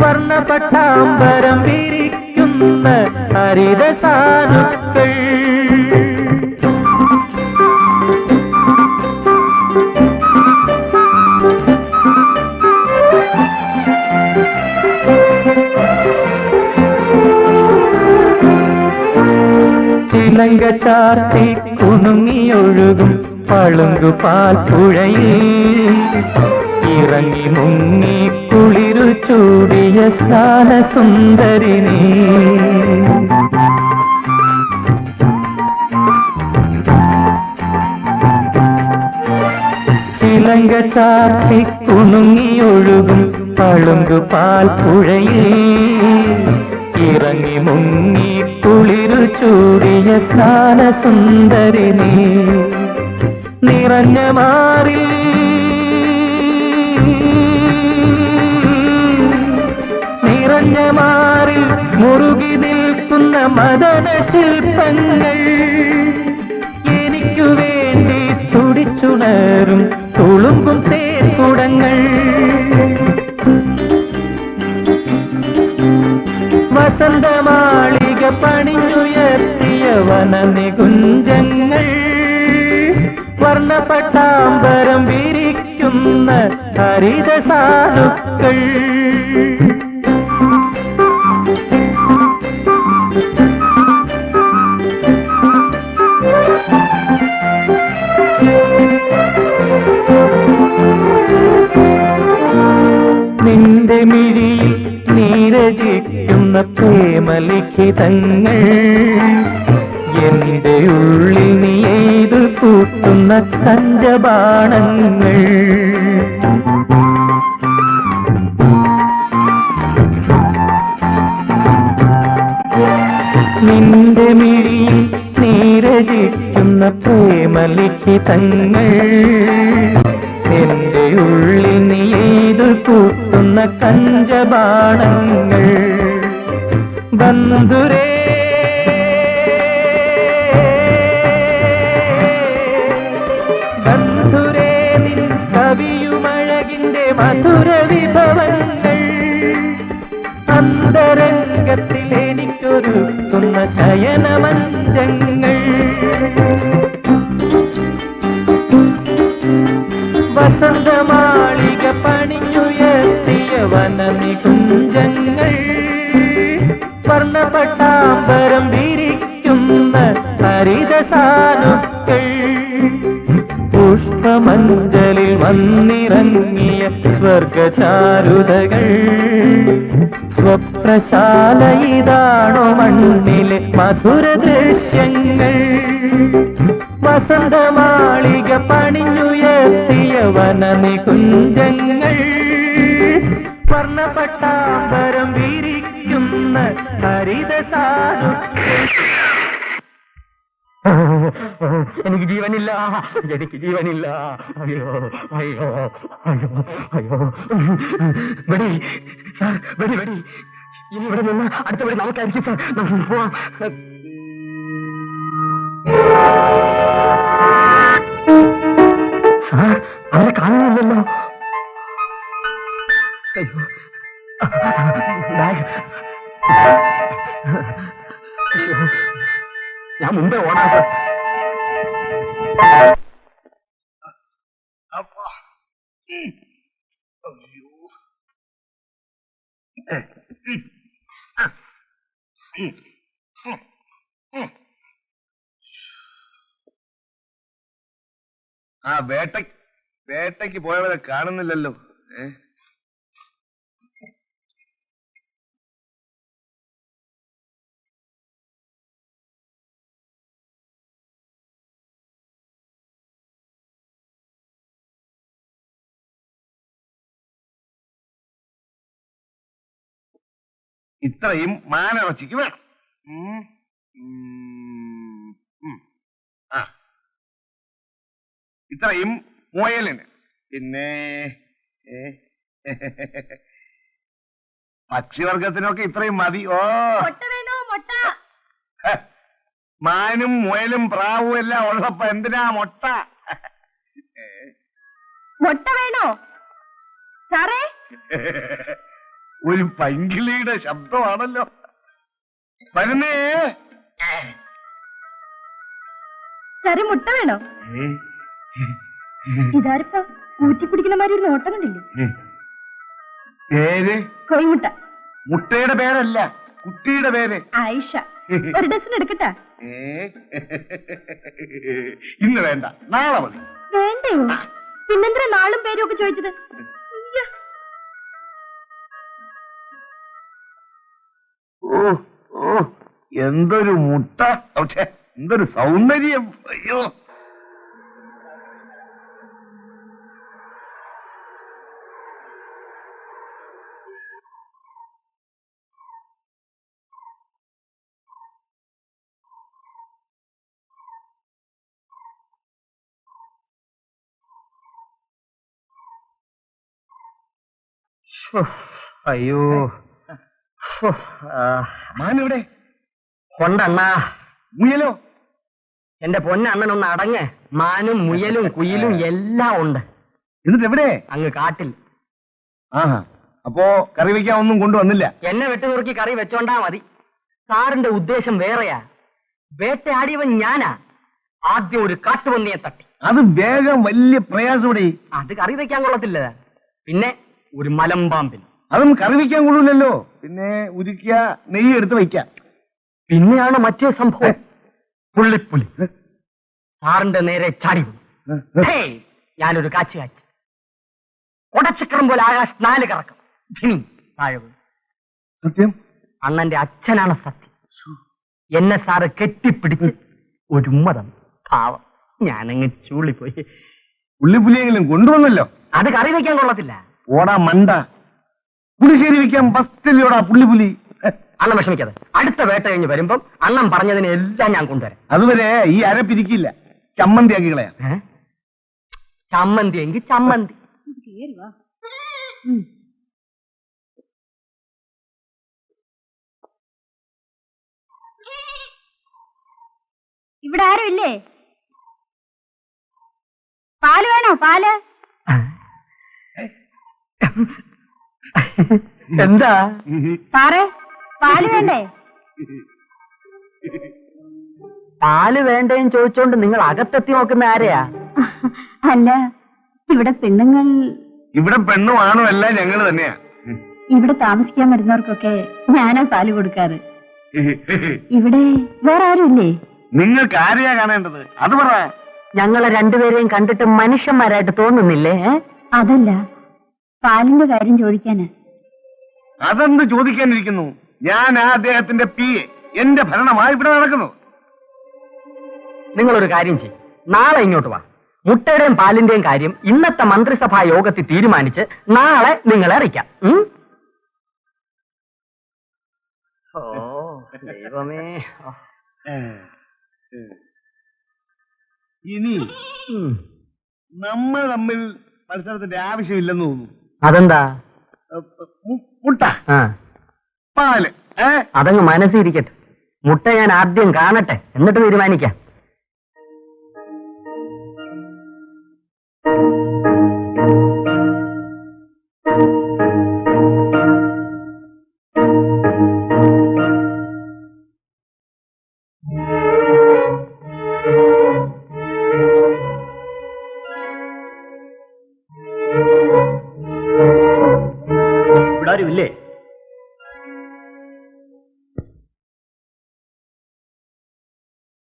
വർണ്ണപട്ടാമ്പരം വിരിക്കുന്ന ഹരിതസാനുക്കൾ. ചിലങ്ക ചാർത്തി കുണുങ്ങിയൊഴുകും പളുങ്കുപാൽ പുഴയിൽ ഇറങ്ങി മുങ്ങി കുളിരു ചൂടിയ സ്നാനസുന്ദരിനി, ചിലങ്ക ചാർത്തി കുണുങ്ങിയൊഴുകും പളുങ്കുപാൽ പുഴയിൽ ഇറങ്ങി മുങ്ങി കുളിരു ചൂടിയ സ്നാനസുന്ദരിനി, നിറഞ്ഞ മാറിൽ നിറഞ്ഞ മാറിൽ മുറുകി നിൽക്കുന്ന മദന ശില്പങ്ങൾ, എനിക്കു വർണ്ണപട്ടാമ്പരം വിരിക്കുന്ന ഹരിത സാധുക്കൾ. നിന്റെ മിഴിയിൽ നീരജിക്കുന്ന പ്രേമലിഖിതങ്ങൾ, എന്റെ ഉള്ളിൽ നീ എയ്തു കൂട്ടുന്ന പഞ്ചബാണങ്ങൾ. നിന്റെ മിഴിയിൽ നീരജിക്കുന്ന പ്രേമലിഖിതങ്ങൾ, എന്റെ ഉള്ളിൽ നീ എയ്തു കൂട്ടുന്ന കഞ്ചബാണങ്ങൾ. ബന്ധുരേ ബന്ധുരേ നിൻ കവിയുമഴകിന്റെ മധുര വിഭവങ്ങൾ, അന്തരംഗത്തിൽ എനിക്കൊരുക്കുന്ന ശയനമഞ്ചങ്ങൾ. വസന്തമാളിക പണിഞ്ഞുയർത്തിയ വനനികുഞ്ചങ്ങൾ, വർണ്ണപട്ടാമ്പരം വിരിക്കുന്ന ഹരിത സാധുക്കൾ. പുഷ്പമഞ്ജലിൽ വന്നിറങ്ങിയ സ്വർഗചാരുതകൾ, സ്വപ്നശാല ഇതാണോ മണ്ണിലെ മധുര ദൃശ്യങ്ങൾ. വസന്തമാളിക പണിഞ്ഞുയർത്തിയ വനനികുഞ്ചങ്ങൾ, വർണ്ണപട്ടാമ്പരം വിരിക്കുന്ന ഹരിത സാധുക്കൾ. എനിക്ക് ജീവനില്ല, എനിക്ക് ജീവനില്ല. അയ്യോ അയ്യോ അയ്യോ അയ്യോ. വെടി സാർ, വെടി വെടി. ഇനി ഇവിടെ നിന്ന് അടുത്ത വെടി നമുക്കായിരിക്കും സാർ. നമുക്ക് പോവാം. സാർ, അവരെ കാണുന്നില്ലല്ലോ. അയ്യോ, ബാഗ്. അയ്യോ, ഞാൻ മുമ്പേ ഓടാം സാർ. ആ വേട്ടയ്ക്ക് പോയവരെ കാണുന്നില്ലല്ലോ. ഇത്രയും മാനിറച്ചിക്ക് വേണം. ഇത്രയും മുയലിന്, പിന്നെ പക്ഷിവർഗത്തിനൊക്കെ ഇത്രയും മതി. ഓ, മാനും മുയലും പ്രാവും എല്ലാം ഉള്ളപ്പോ എന്തിനാ മുട്ട? മുട്ട വേണോ സാറേ? ഒരു പൈങ്കിളിയുടെ ശബ്ദമാണല്ലോ. വരുന്നേ സാറേ, മുട്ട വേണോ? ഇതാരിപ്പോ ഊറ്റിപ്പിടിക്കണമാരി ഒരു നോട്ടം കണ്ടില്ലേ? പേര് കോഴിമുട്ട. മുട്ടയുടെ പേരല്ല, കുട്ടിയുടെ പേര് ആയിഷ. ഒരു ഡസൻ എടുക്കട്ടാ? ഇന്ന് വേണ്ട, നാളെ മതി. വേണ്ടയോ? പിന്നെന്താ നാളും പേരും ഒക്കെ ചോദിച്ചത്? ഓ ഓ, എന്തൊരു മുട്ട, എന്തൊരു സൗന്ദര്യം. അയ്യോ, അയ്യോ, മാനിവിടെ കൊണ്ടണ്ണാ. മുയലോ? എന്റെ പൊന്നണ്ണനൊന്ന് അടങ്ങ്. മാനും മുയലും കുയിലും എല്ലാം ഉണ്ട്. എന്നിട്ട് എവിടെ? അങ്ങ് കാട്ടിൽ. ആഹാ, അപ്പോ കറി വെക്കാൻ ഒന്നും കൊണ്ടുവന്നില്ല? എന്നെ വെട്ടുനുറുക്കി കറി വെച്ചോണ്ടാ മതി. സാറിന്റെ ഉദ്ദേശം വേറെയാ. വേട്ടയാടിയവൻ ഞാനാ. ആദ്യം ഒരു കാട്ടുപന്നിയെ തട്ടി. അത് വേഗം വലിയ പ്രയാസോടെ. അത് കറി വെക്കാൻ കൊള്ളത്തില്ല. പിന്നെ ഒരു മലമ്പാമ്പിന്. അതും കറി വയ്ക്കാൻ കൊള്ളൂലല്ലോ. പിന്നെ ഉരുക്കിയ നെയ്യ് എടുത്ത് വയ്ക്കാം. പിന്നെയാണ് മറ്റേ സംഭവം, പുള്ളിപ്പുലി സാറിന്റെ നേരെ ചാടി വന്നു. ഞാനൊരു കാച്ചു കാച്ചി ഉടച്ചക്രം പോലെ ആകാശ് 4 കറക്കം. താഴെ വീണു. സത്യം അണ്ണന്റെ അച്ഛനാണ് സത്യം. എന്നെ സാറ് കെട്ടിപ്പിടിച്ച് ഒരു ഉമ്മ തന്നു. പാവം, ഞാനങ്ങ് ചൂളിപ്പോയി. പുള്ളിപ്പുലിയെങ്കിലും കൊണ്ടുവന്നല്ലോ. അത് കറി വയ്ക്കാൻ കൊള്ളത്തില്ല. ഓടാ മണ്ട, പുളിശ്ശേരി വയ്ക്കാൻ ബസ്റ്റില്ലോടാ പുള്ളിപ്പുലി. അണ്ണൻ വിഷമിക്കാതെ, അടുത്ത വേട്ട കഴിഞ്ഞ് വരുമ്പം അണ്ണൻ പറഞ്ഞതിനെ എല്ലാം ഞാൻ കൊണ്ടുവരാം. അതുവരെ ഈ അരപ്പിരിക്കില്ല, ചമ്മന്തി ആക്കി കളയാം. ചമ്മന്തി എങ്കിൽ ചമ്മന്തി. ഇവിടെ ആരും ഇല്ലേ? പാല് വേണോ? പാല് എന്താ സാറേ, പാല് വേണ്ടേ? പാല് വേണ്ടേന്ന് ചോദിച്ചോണ്ട് നിങ്ങൾ അകത്തെത്തി നോക്കുന്ന ആരെയാ? അല്ല, ഇവിടെ പെണ്ണുങ്ങൾ. ഇവിടെ പെണ്ണും ആണും എല്ലാം ഞങ്ങള് തന്നെയാ. ഇവിടെ താമസിക്കാൻ വരുന്നവർക്കൊക്കെ ഞാനാ പാല് കൊടുക്കാറ്. ഇവിടെ വേറെ ആരും ഇല്ലേ? നിങ്ങൾക്ക് ആരെയാ കാണേണ്ടത് അത് പറ. ഞങ്ങളെ രണ്ടുപേരെയും കണ്ടിട്ട് മനുഷ്യന്മാരായിട്ട് തോന്നുന്നില്ലേ? അതല്ല, പാലിന്റെ കാര്യം ചോദിക്കാന്. അതെന്ത് ചോദിക്കാനിരിക്കുന്നു? ഞാൻ ആ അദ്ദേഹത്തിന്റെ PA. എന്റെ ഭരണമായി ഇവിടെ നടക്കുന്നു. നിങ്ങളൊരു കാര്യം ചെയ്യും, നാളെ ഇങ്ങോട്ട് വാ. മുട്ടയുടെയും പാലിന്റെയും കാര്യം ഇന്നത്തെ മന്ത്രിസഭാ യോഗത്തിൽ തീരുമാനിച്ച് നാളെ നിങ്ങളെ അറിയിക്കാം. ഓ ദൈവമേ. ഇനി നമ്മൾ തമ്മിൽ മത്സരത്തിന്റെ ആവശ്യമില്ലെന്ന് തോന്നുന്നു. അതെന്താ? മുട്ട, പാല്, അതങ്ങ് മനസ്സിരിക്കട്ടെ. മുട്ട ഞാൻ ആദ്യം കാണട്ടെ, എന്നിട്ട് തീരുമാനിക്കാം. ഇല്ലേ?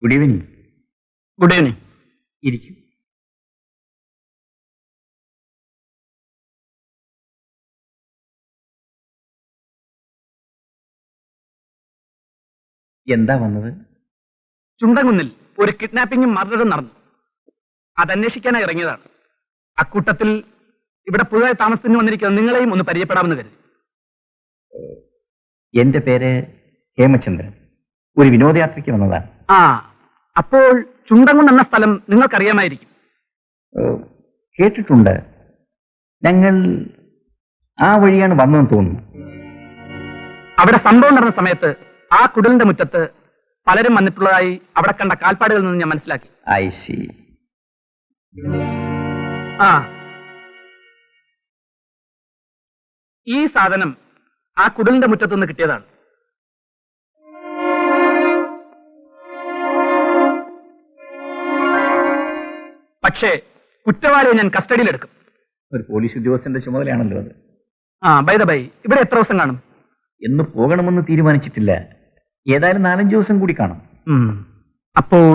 Good evening. Good evening. ഇരിക്കും. എന്താ വന്നത്? ചുണ്ടൻകുന്നിൽ ഒരു കിഡ്നാപ്പിംഗും മർഡറും നടന്നു. അതന്വേഷിക്കാനായി ഇറങ്ങിയതാണ്. അക്കൂട്ടത്തിൽ ഇവിടെ പുതുതായി താമസത്തിന് വന്നിരിക്കുന്ന നിങ്ങളെയും ഒന്ന് പരിചയപ്പെടാമെന്ന് കരുതി. എന്റെ പേര് ഹേമചന്ദ്രൻ. ഒരു വിനോദയാത്രയ്ക്ക് വന്നതാണ്. അപ്പോൾ ചുണ്ടൻകുന്ന് എന്ന സ്ഥലം നിങ്ങൾക്കറിയാമായിരിക്കും. കേട്ടിട്ടുണ്ട്. ഞങ്ങൾ ആ വഴിയാണ് വന്നതെന്ന് തോന്നുന്നു. അവിടെ സംഭവം നടന്ന സമയത്ത് ആ കുടിലിന്റെ മുറ്റത്ത് പലരും വന്നിട്ടുള്ളതായി അവിടെ കണ്ട കാൽപ്പാടുകളിൽ നിന്ന് ഞാൻ മനസ്സിലാക്കി. I C. ഈ സാധനം ആ കുടിലിന്റെ മുറ്റത്ത് നിന്ന് കിട്ടിയതാണ്. പക്ഷേ കുറ്റവാളിയെ ഞാൻ കസ്റ്റഡിയിലെടുക്കും. ഒരു പോലീസ് ഉദ്യോഗസ്ഥന്റെ ചുമതലയാണല്ലോ അത്. ബൈ ദ ബൈ, ഇവിടെ എത്ര ദിവസം കാണും? എന്ന് പോകണമെന്ന് തീരുമാനിച്ചിട്ടില്ല. ഏതായാലും 4-5 ദിവസം കൂടി കാണും. അപ്പോൾ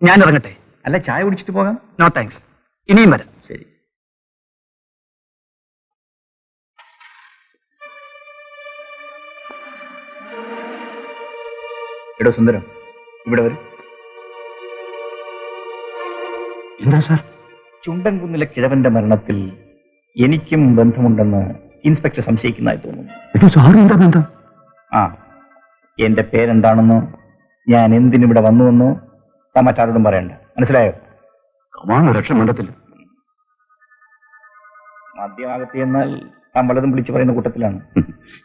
ഞാൻ ഇറങ്ങട്ടെ? അല്ല, ചായ കുടിച്ചിട്ട് പോകാം. നോ താങ്ക്സ്, ഇനിയും വരാം. ശരി. എടോ സുന്ദരം, ഇവിടെ വരും. എന്താ സാർ? ചുണ്ടൻകുന്നിലെ കിഴവന്റെ മരണത്തിൽ എനിക്കും ബന്ധമുണ്ടെന്ന് ഇൻസ്പെക്ടർ സംശയിക്കുന്നതായി തോന്നുന്നു. സാറിനെന്താ ബന്ധം? എന്റെ പേരെന്താണെന്നോ ഞാൻ എന്തിനിവിടെ വന്നുവെന്നോ താൻ മറ്റാരോടും പറയണ്ട. മനസ്സിലായോ? ലക്ഷം വേണ്ടത്തില്ല. മദ്യമാകത്തി എന്നാൽ താൻ പലതും വിളിച്ചു പറയുന്ന കൂട്ടത്തിലാണ്.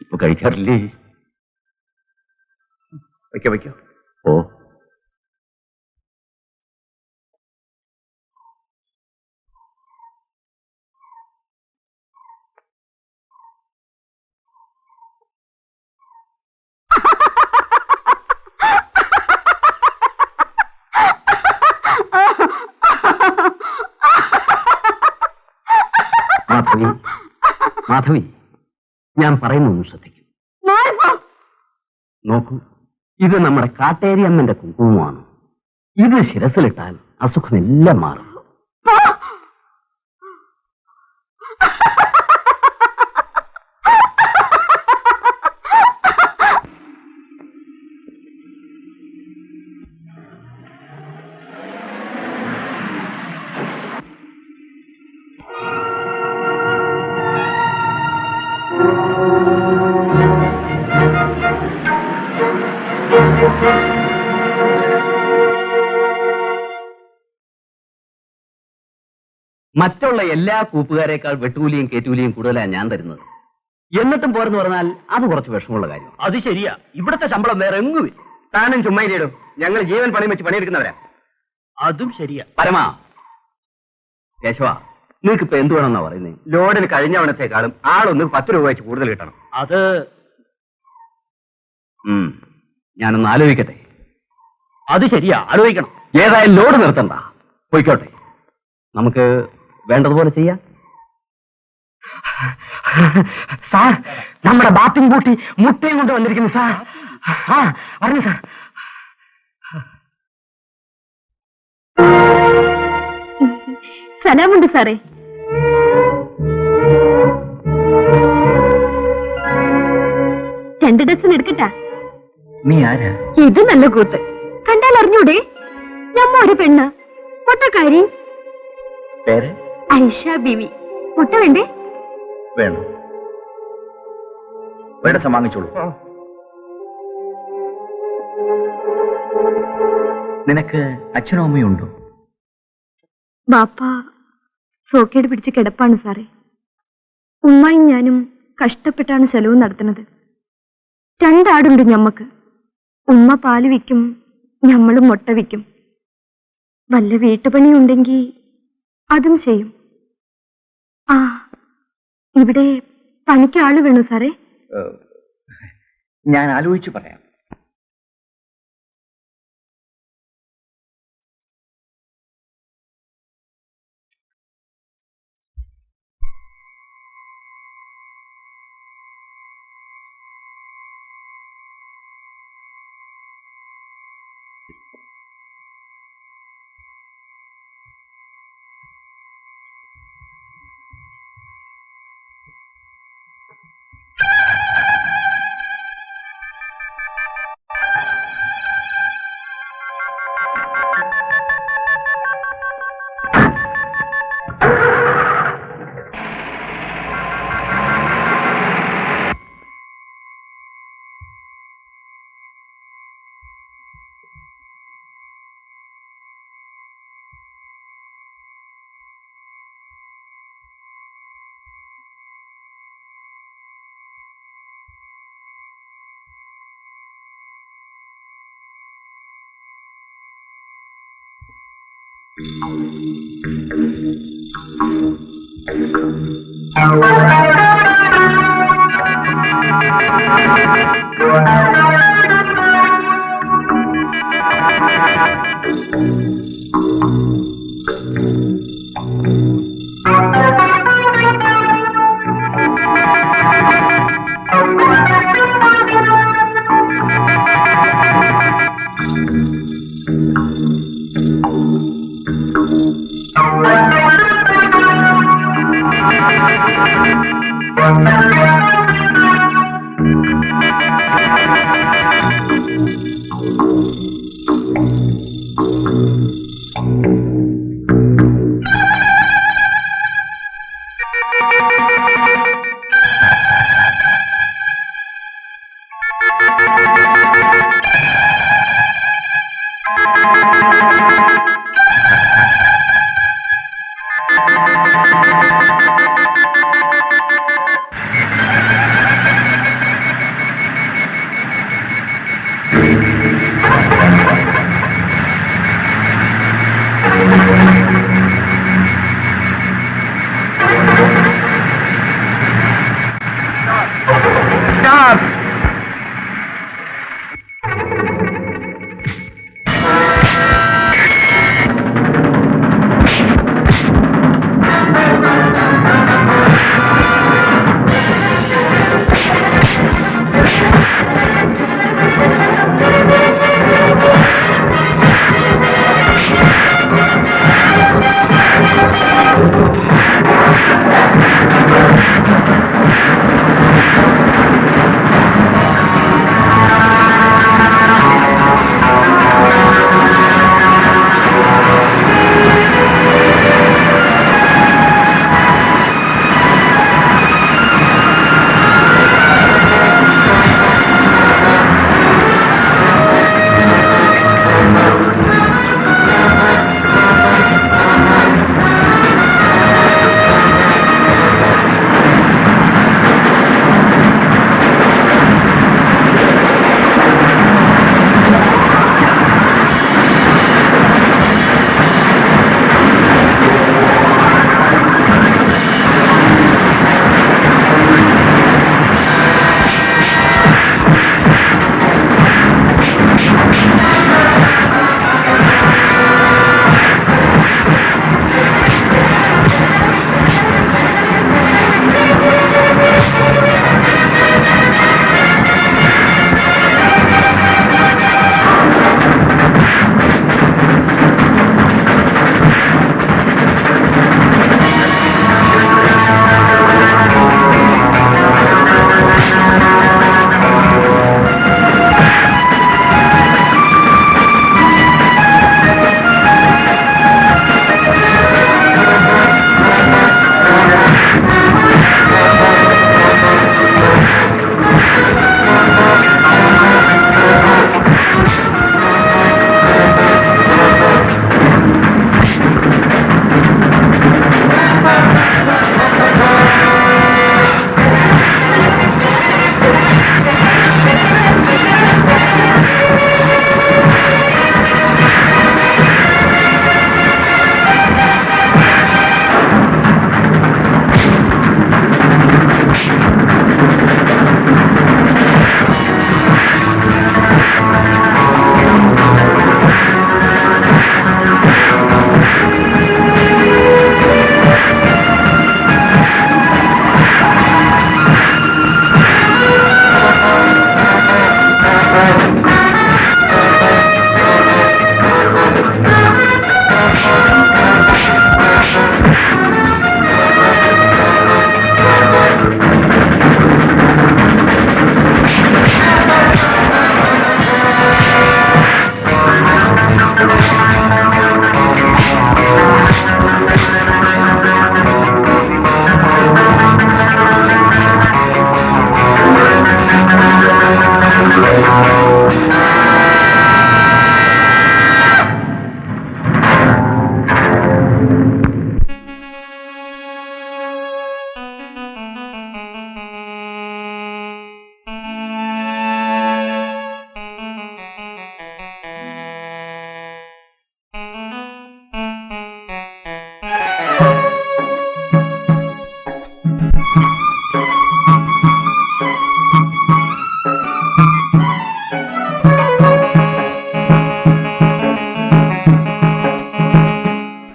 ഇപ്പൊ കഴിക്കാറില്ലേ? വയ്ക്കോ. ഓ, മാധവി മാധവി, ഞാൻ പറയുന്നൊന്നും ശ്രദ്ധിക്കും. നോക്കൂ, ഇത് നമ്മുടെ കാട്ടേരി അമ്മന്റെ കുങ്കുമമാണ്. ഇത് ശിരസിലിട്ടാൽ അസുഖമെല്ലാം മാറും. മറ്റുള്ള എല്ലാ കൂപ്പുകാരേക്കാൾ വെട്ടൂലിയും കേറ്റൂലിയും കൂടുതലാണ് ഞാൻ തരുന്നത്. എന്നിട്ടും പോരെന്ന് പറഞ്ഞാൽ അത് കുറച്ച് വിഷമമുള്ള കാര്യം. അത് ശരിയാ, ഇവിടുത്തെ ശമ്പളം വേറെ എങ്ങുമില്ല. താനും ചുമ്മായിടും, ഞങ്ങൾ ജീവൻ പണയം വെച്ച് പണിയെടുക്കുന്നവരാ. അതും ശരിയാ. പരമാ കേശവ, നിങ്ങൾക്ക് ഇപ്പൊ എന്ത് വേണമെന്നാ പറയുന്നത്? ലോഡിന് കഴിഞ്ഞ തവണത്തെക്കാളും ആളൊന്ന് 10 രൂപ വെച്ച് കൂടുതൽ കിട്ടണം. അത് ഞാനൊന്ന് ആലോചിക്കട്ടെ. അത് ശരിയാ, ആലോചിക്കണം. ഏതായാലും ലോഡ് നിർത്തണ്ട, പോയിക്കോട്ടെ. നമുക്ക് വേണ്ടതുപോലെ ചെയ്യാം. സാർ, നമ്മുടെ ബാത്തിങ് കൂട്ടി മുട്ടയും കൊണ്ട് വന്നിരിക്കുന്നു സാർ. പറഞ്ഞു സാർ. സലാമുണ്ട് സാറേ. രണ്ട് ഡസൻ എടുക്കട്ടാ? നീ ആരാ? ഇത് നല്ല കൂത്ത് കണ്ടാൽ അറിഞ്ഞൂടെ? നമ്മ ഒരു പെണ്ണ്, പൊട്ടക്കാരി. പേര്? ഐഷ ബീവി. മുട്ട വേണ്ടേ? വേണം. ഒരിടസം വാങ്ങിച്ചോളൂ. നിനക്ക് അച്ഛനും അമ്മയും ഉണ്ടോ? ബാപ്പ സോക്കേട് പിടിച്ച് കിടപ്പാണ് സാറേ. ഉമ്മായും ഞാനും കഷ്ടപ്പെട്ടാണ് ചെലവ് നടത്തുന്നത്. 2 ആടുണ്ട് ഞമ്മക്ക്. ഉമ്മ പാല് വിൽക്കും, ഞമ്മളും മുട്ട വിൽക്കും. വല്ല വീട്ടുപണി ഉണ്ടെങ്കിൽ അതും ചെയ്യും. ഇവിടെ പണിക്ക് ആള് വേണോ സാറേ? ഞാൻ ആലോചിച്ചു പറയാം.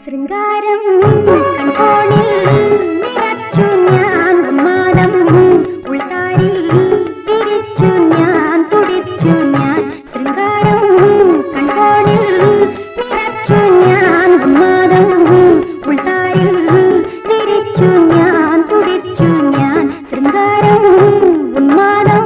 ശൃംഗാരം കൺകോണിൽ നിറച്ചു ഞാൻ ഉന്മാദം ഉൾത്താരിൽ തിരിച്ചു ഞാൻ തുടിച്ചു ഞാൻ ശൃംഗാരം കൺകോണിൽ നിറച്ചു ഞാൻ ഉന്മാദം ഉൾത്താരിൽ തിരിച്ചു ഞാൻ തുടിച്ചു ഞാൻ ശൃംഗാരം ഉന്മാദം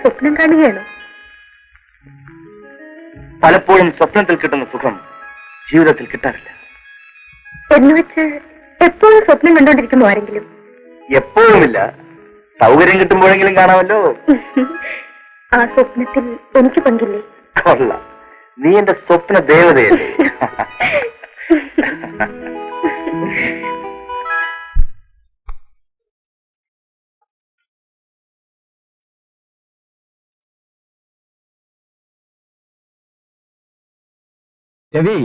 സ്വപ്നം കാണുകയാണോ? പലപ്പോഴും സ്വപ്നത്തിൽ കിട്ടുന്ന സുഖം ജീവിതത്തിൽ കിട്ടാറില്ല. എന്നുവെച്ച് എപ്പോഴും സ്വപ്നം കണ്ടോണ്ടിരിക്കുന്നു ആരെങ്കിലും? എപ്പോഴുമില്ല, സൗകര്യം കിട്ടുമ്പോഴെങ്കിലും കാണാമല്ലോ. ആ സ്വപ്നത്തിൽ എനിക്ക് പങ്കില്ലേ? കൊള്ളാം, നീ എന്റെ സ്വപ്ന ദേവതയല്ലേ. രവി,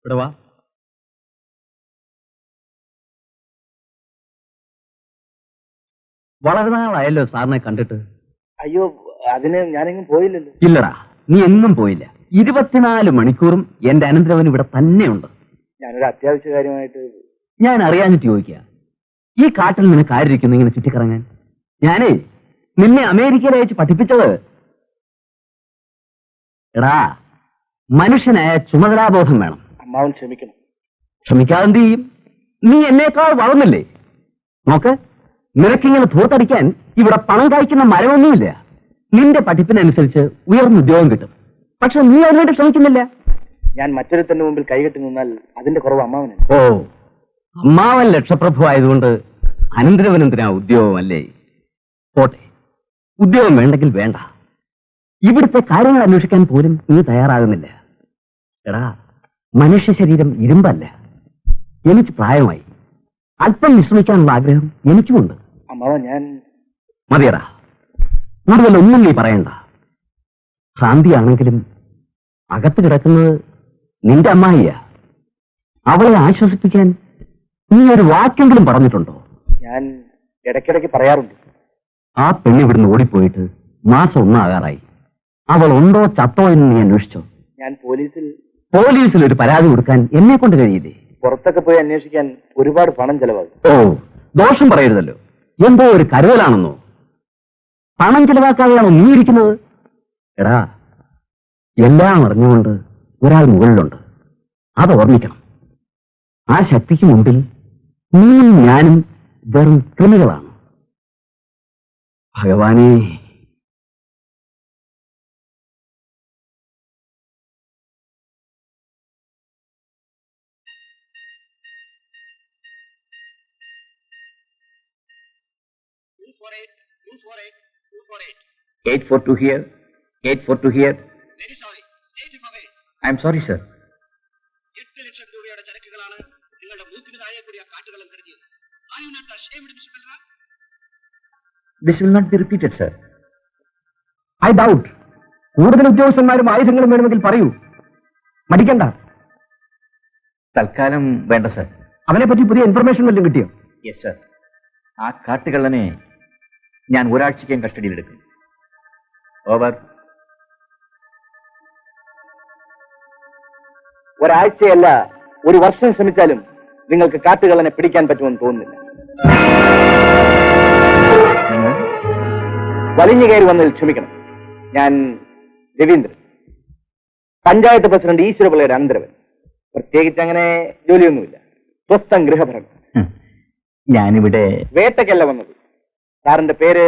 ഇവിടെ വാ. വളരെ നാളായല്ലോ സാറിനെ കണ്ടിട്ട്. അയ്യോ, അതിന് ഞാനെങ്ങും പോയില്ലല്ലോ. ഇല്ലടാ, നീ എങ്ങും പോയില്ല. 24 മണിക്കൂറും എന്റെ അനന്തരവൻ ഇവിടെ തന്നെയുണ്ട്. ഞാനൊരു അത്യാവശ്യ കാര്യമായിട്ട്. ഞാൻ അറിയാഞ്ഞിട്ട് ചോദിക്കുക, ഈ കാട്ടിൽ നിനക്ക് ആരിയ്ക്കുന്നു ഇങ്ങനെ ചുറ്റിക്കറങ്ങാൻ? ഞാനേ നിന്നെ അമേരിക്കയിൽ അയച്ച് പഠിപ്പിച്ചത് എടാ, മനുഷ്യനായ ചുമതലാബോധം വേണം. അമ്മാവൻ ക്ഷമിക്കണം. ക്ഷമിക്കാതെന്ത് ചെയ്യും? നീ എന്നേക്കാൾ വളർന്നില്ലേ? നോക്ക്, നിനക്കിങ്ങനെ ധൂർത്തടിക്കാൻ ഇവിടെ പണം കായ്ക്കുന്ന മരമൊന്നുമില്ല. നിന്റെ പഠിപ്പിനനുസരിച്ച് ഉയർന്ന ഉദ്യോഗം കിട്ടും. പക്ഷെ നീ അതിനുവേണ്ടി ശ്രമിക്കുന്നില്ല. ഞാൻ മറ്റൊരുത്തന്റെ മുമ്പിൽ കൈകെട്ടി നിന്നാൽ അതിന്റെ കുറവ് അമ്മാവന്. ഓ, അമ്മാവൻ ലക്ഷപ്രഭു ആയതുകൊണ്ട് അനന്തരവനെന്തിനാ ഉദ്യോഗമല്ലേ? പോട്ടെ, ഉദ്യോഗം വേണ്ടെങ്കിൽ വേണ്ട. ഇവിടുത്തെ കാര്യങ്ങൾ അന്വേഷിക്കാൻ പോലും നീ തയ്യാറാകുന്നില്ല. എടാ, മനുഷ്യ ശരീരം ഇരുമ്പല്ല. എനിക്ക് പ്രായമായി. അല്പം വിശ്രമിക്കാനുള്ള ആഗ്രഹം എനിക്കുമുണ്ട്. അമ്മാവൻ, ഞാൻ മതിയടാ, കൂടുതലൊന്നും നീ പറയണ്ട. ഭ്രാന്തിയാണെങ്കിലും അകത്ത് കിടക്കുന്നത് നിന്റെ അമ്മായിയാ. അവളെ ആശ്വസിപ്പിക്കാൻ നീ ഒരു വാക്കെങ്കിലും പറഞ്ഞിട്ടുണ്ടോ? ഞാൻ ഇടയ്ക്കിടയ്ക്ക് പറയാറുണ്ട്. ആ പെണ്ണ് ഇവിടുന്ന് ഓടിപ്പോയിട്ട് മാസം 1 ആകാറായി. അവൾ ഉണ്ടോ ചത്തോ എന്ന് നീ അന്വേഷിച്ചോ? ഞാൻ പോലീസിൽ ഒരു പരാതി കൊടുക്കാൻ എന്നെ കൊണ്ട് കഴിയില്ലേ? പുറത്തൊക്കെ പോയി അന്വേഷിക്കാൻ ഒരുപാട് പണം ചെലവാകും. ഓ, ദോഷം പറയരുതല്ലോ. എന്തോ ഒരു കരുതലാണെന്നോ? പണം ചെലവാക്കാതെയാണോ നീ ഇരിക്കുന്നത്? എടാ, എല്ലാം അറിഞ്ഞുകൊണ്ട് ഒരാൾ മുകളിലുണ്ട്, അത് ഓർമ്മിക്കണം. ആ ശക്തിക്ക് മുമ്പിൽ നീയും ഞാനും വെറും കൃമികളാണ്. ഭഗവാനേ, Eight for two here. 842 here. I am sorry, sir. 8 ലക്ഷം രൂപയുടെ ചരക്കുകളാണ് നിങ്ങളുടെ മൂക്കിന് താഴെ കൂടി ആ കാട്ടുകളും കരുതിയത്. Are you not ashamed, Mr. Belram? This will not be repeated, sir. I doubt. കൂടുതൽ ഉദ്യോഗസ്ഥന്മാരും ആയുധങ്ങളും വേണമെങ്കിൽ പറയൂ, മടിക്കണ്ട. തൽക്കാലം വേണ്ട, സർ. അവനെ പറ്റി പുതിയ ഇൻഫർമേഷൻ വല്ലതും കിട്ടിയോ? Yes, sir. ആ കാട്ടുകള്ളനെ ഞാൻ ഒരാഴ്ചയ്ക്കും കസ്റ്റഡിയിലെടുക്കും. ഓവർ. ഒരാഴ്ചയല്ല, 1 വർഷം ശ്രമിച്ചാലും നിങ്ങൾക്ക് കാട്ടുകള്ളനെ പിടിക്കാൻ പറ്റുമെന്ന് തോന്നുന്നില്ല. വലിഞ്ഞു കയറി വന്നതിൽ ക്ഷമിക്കണം. ഞാൻ രവീന്ദ്രൻ, പഞ്ചായത്ത് പ്രസിഡന്റ് ഈശ്വരപിള്ളയുടെ അനന്തരവൻ. പ്രത്യേകിച്ച് അങ്ങനെ ജോലിയൊന്നുമില്ല, സ്വസ്ഥം ഗൃഹഭരണം. ഞാനിവിടെ വേട്ടയ്ക്കല്ല വന്നത്. സാറിന്റെ പേര്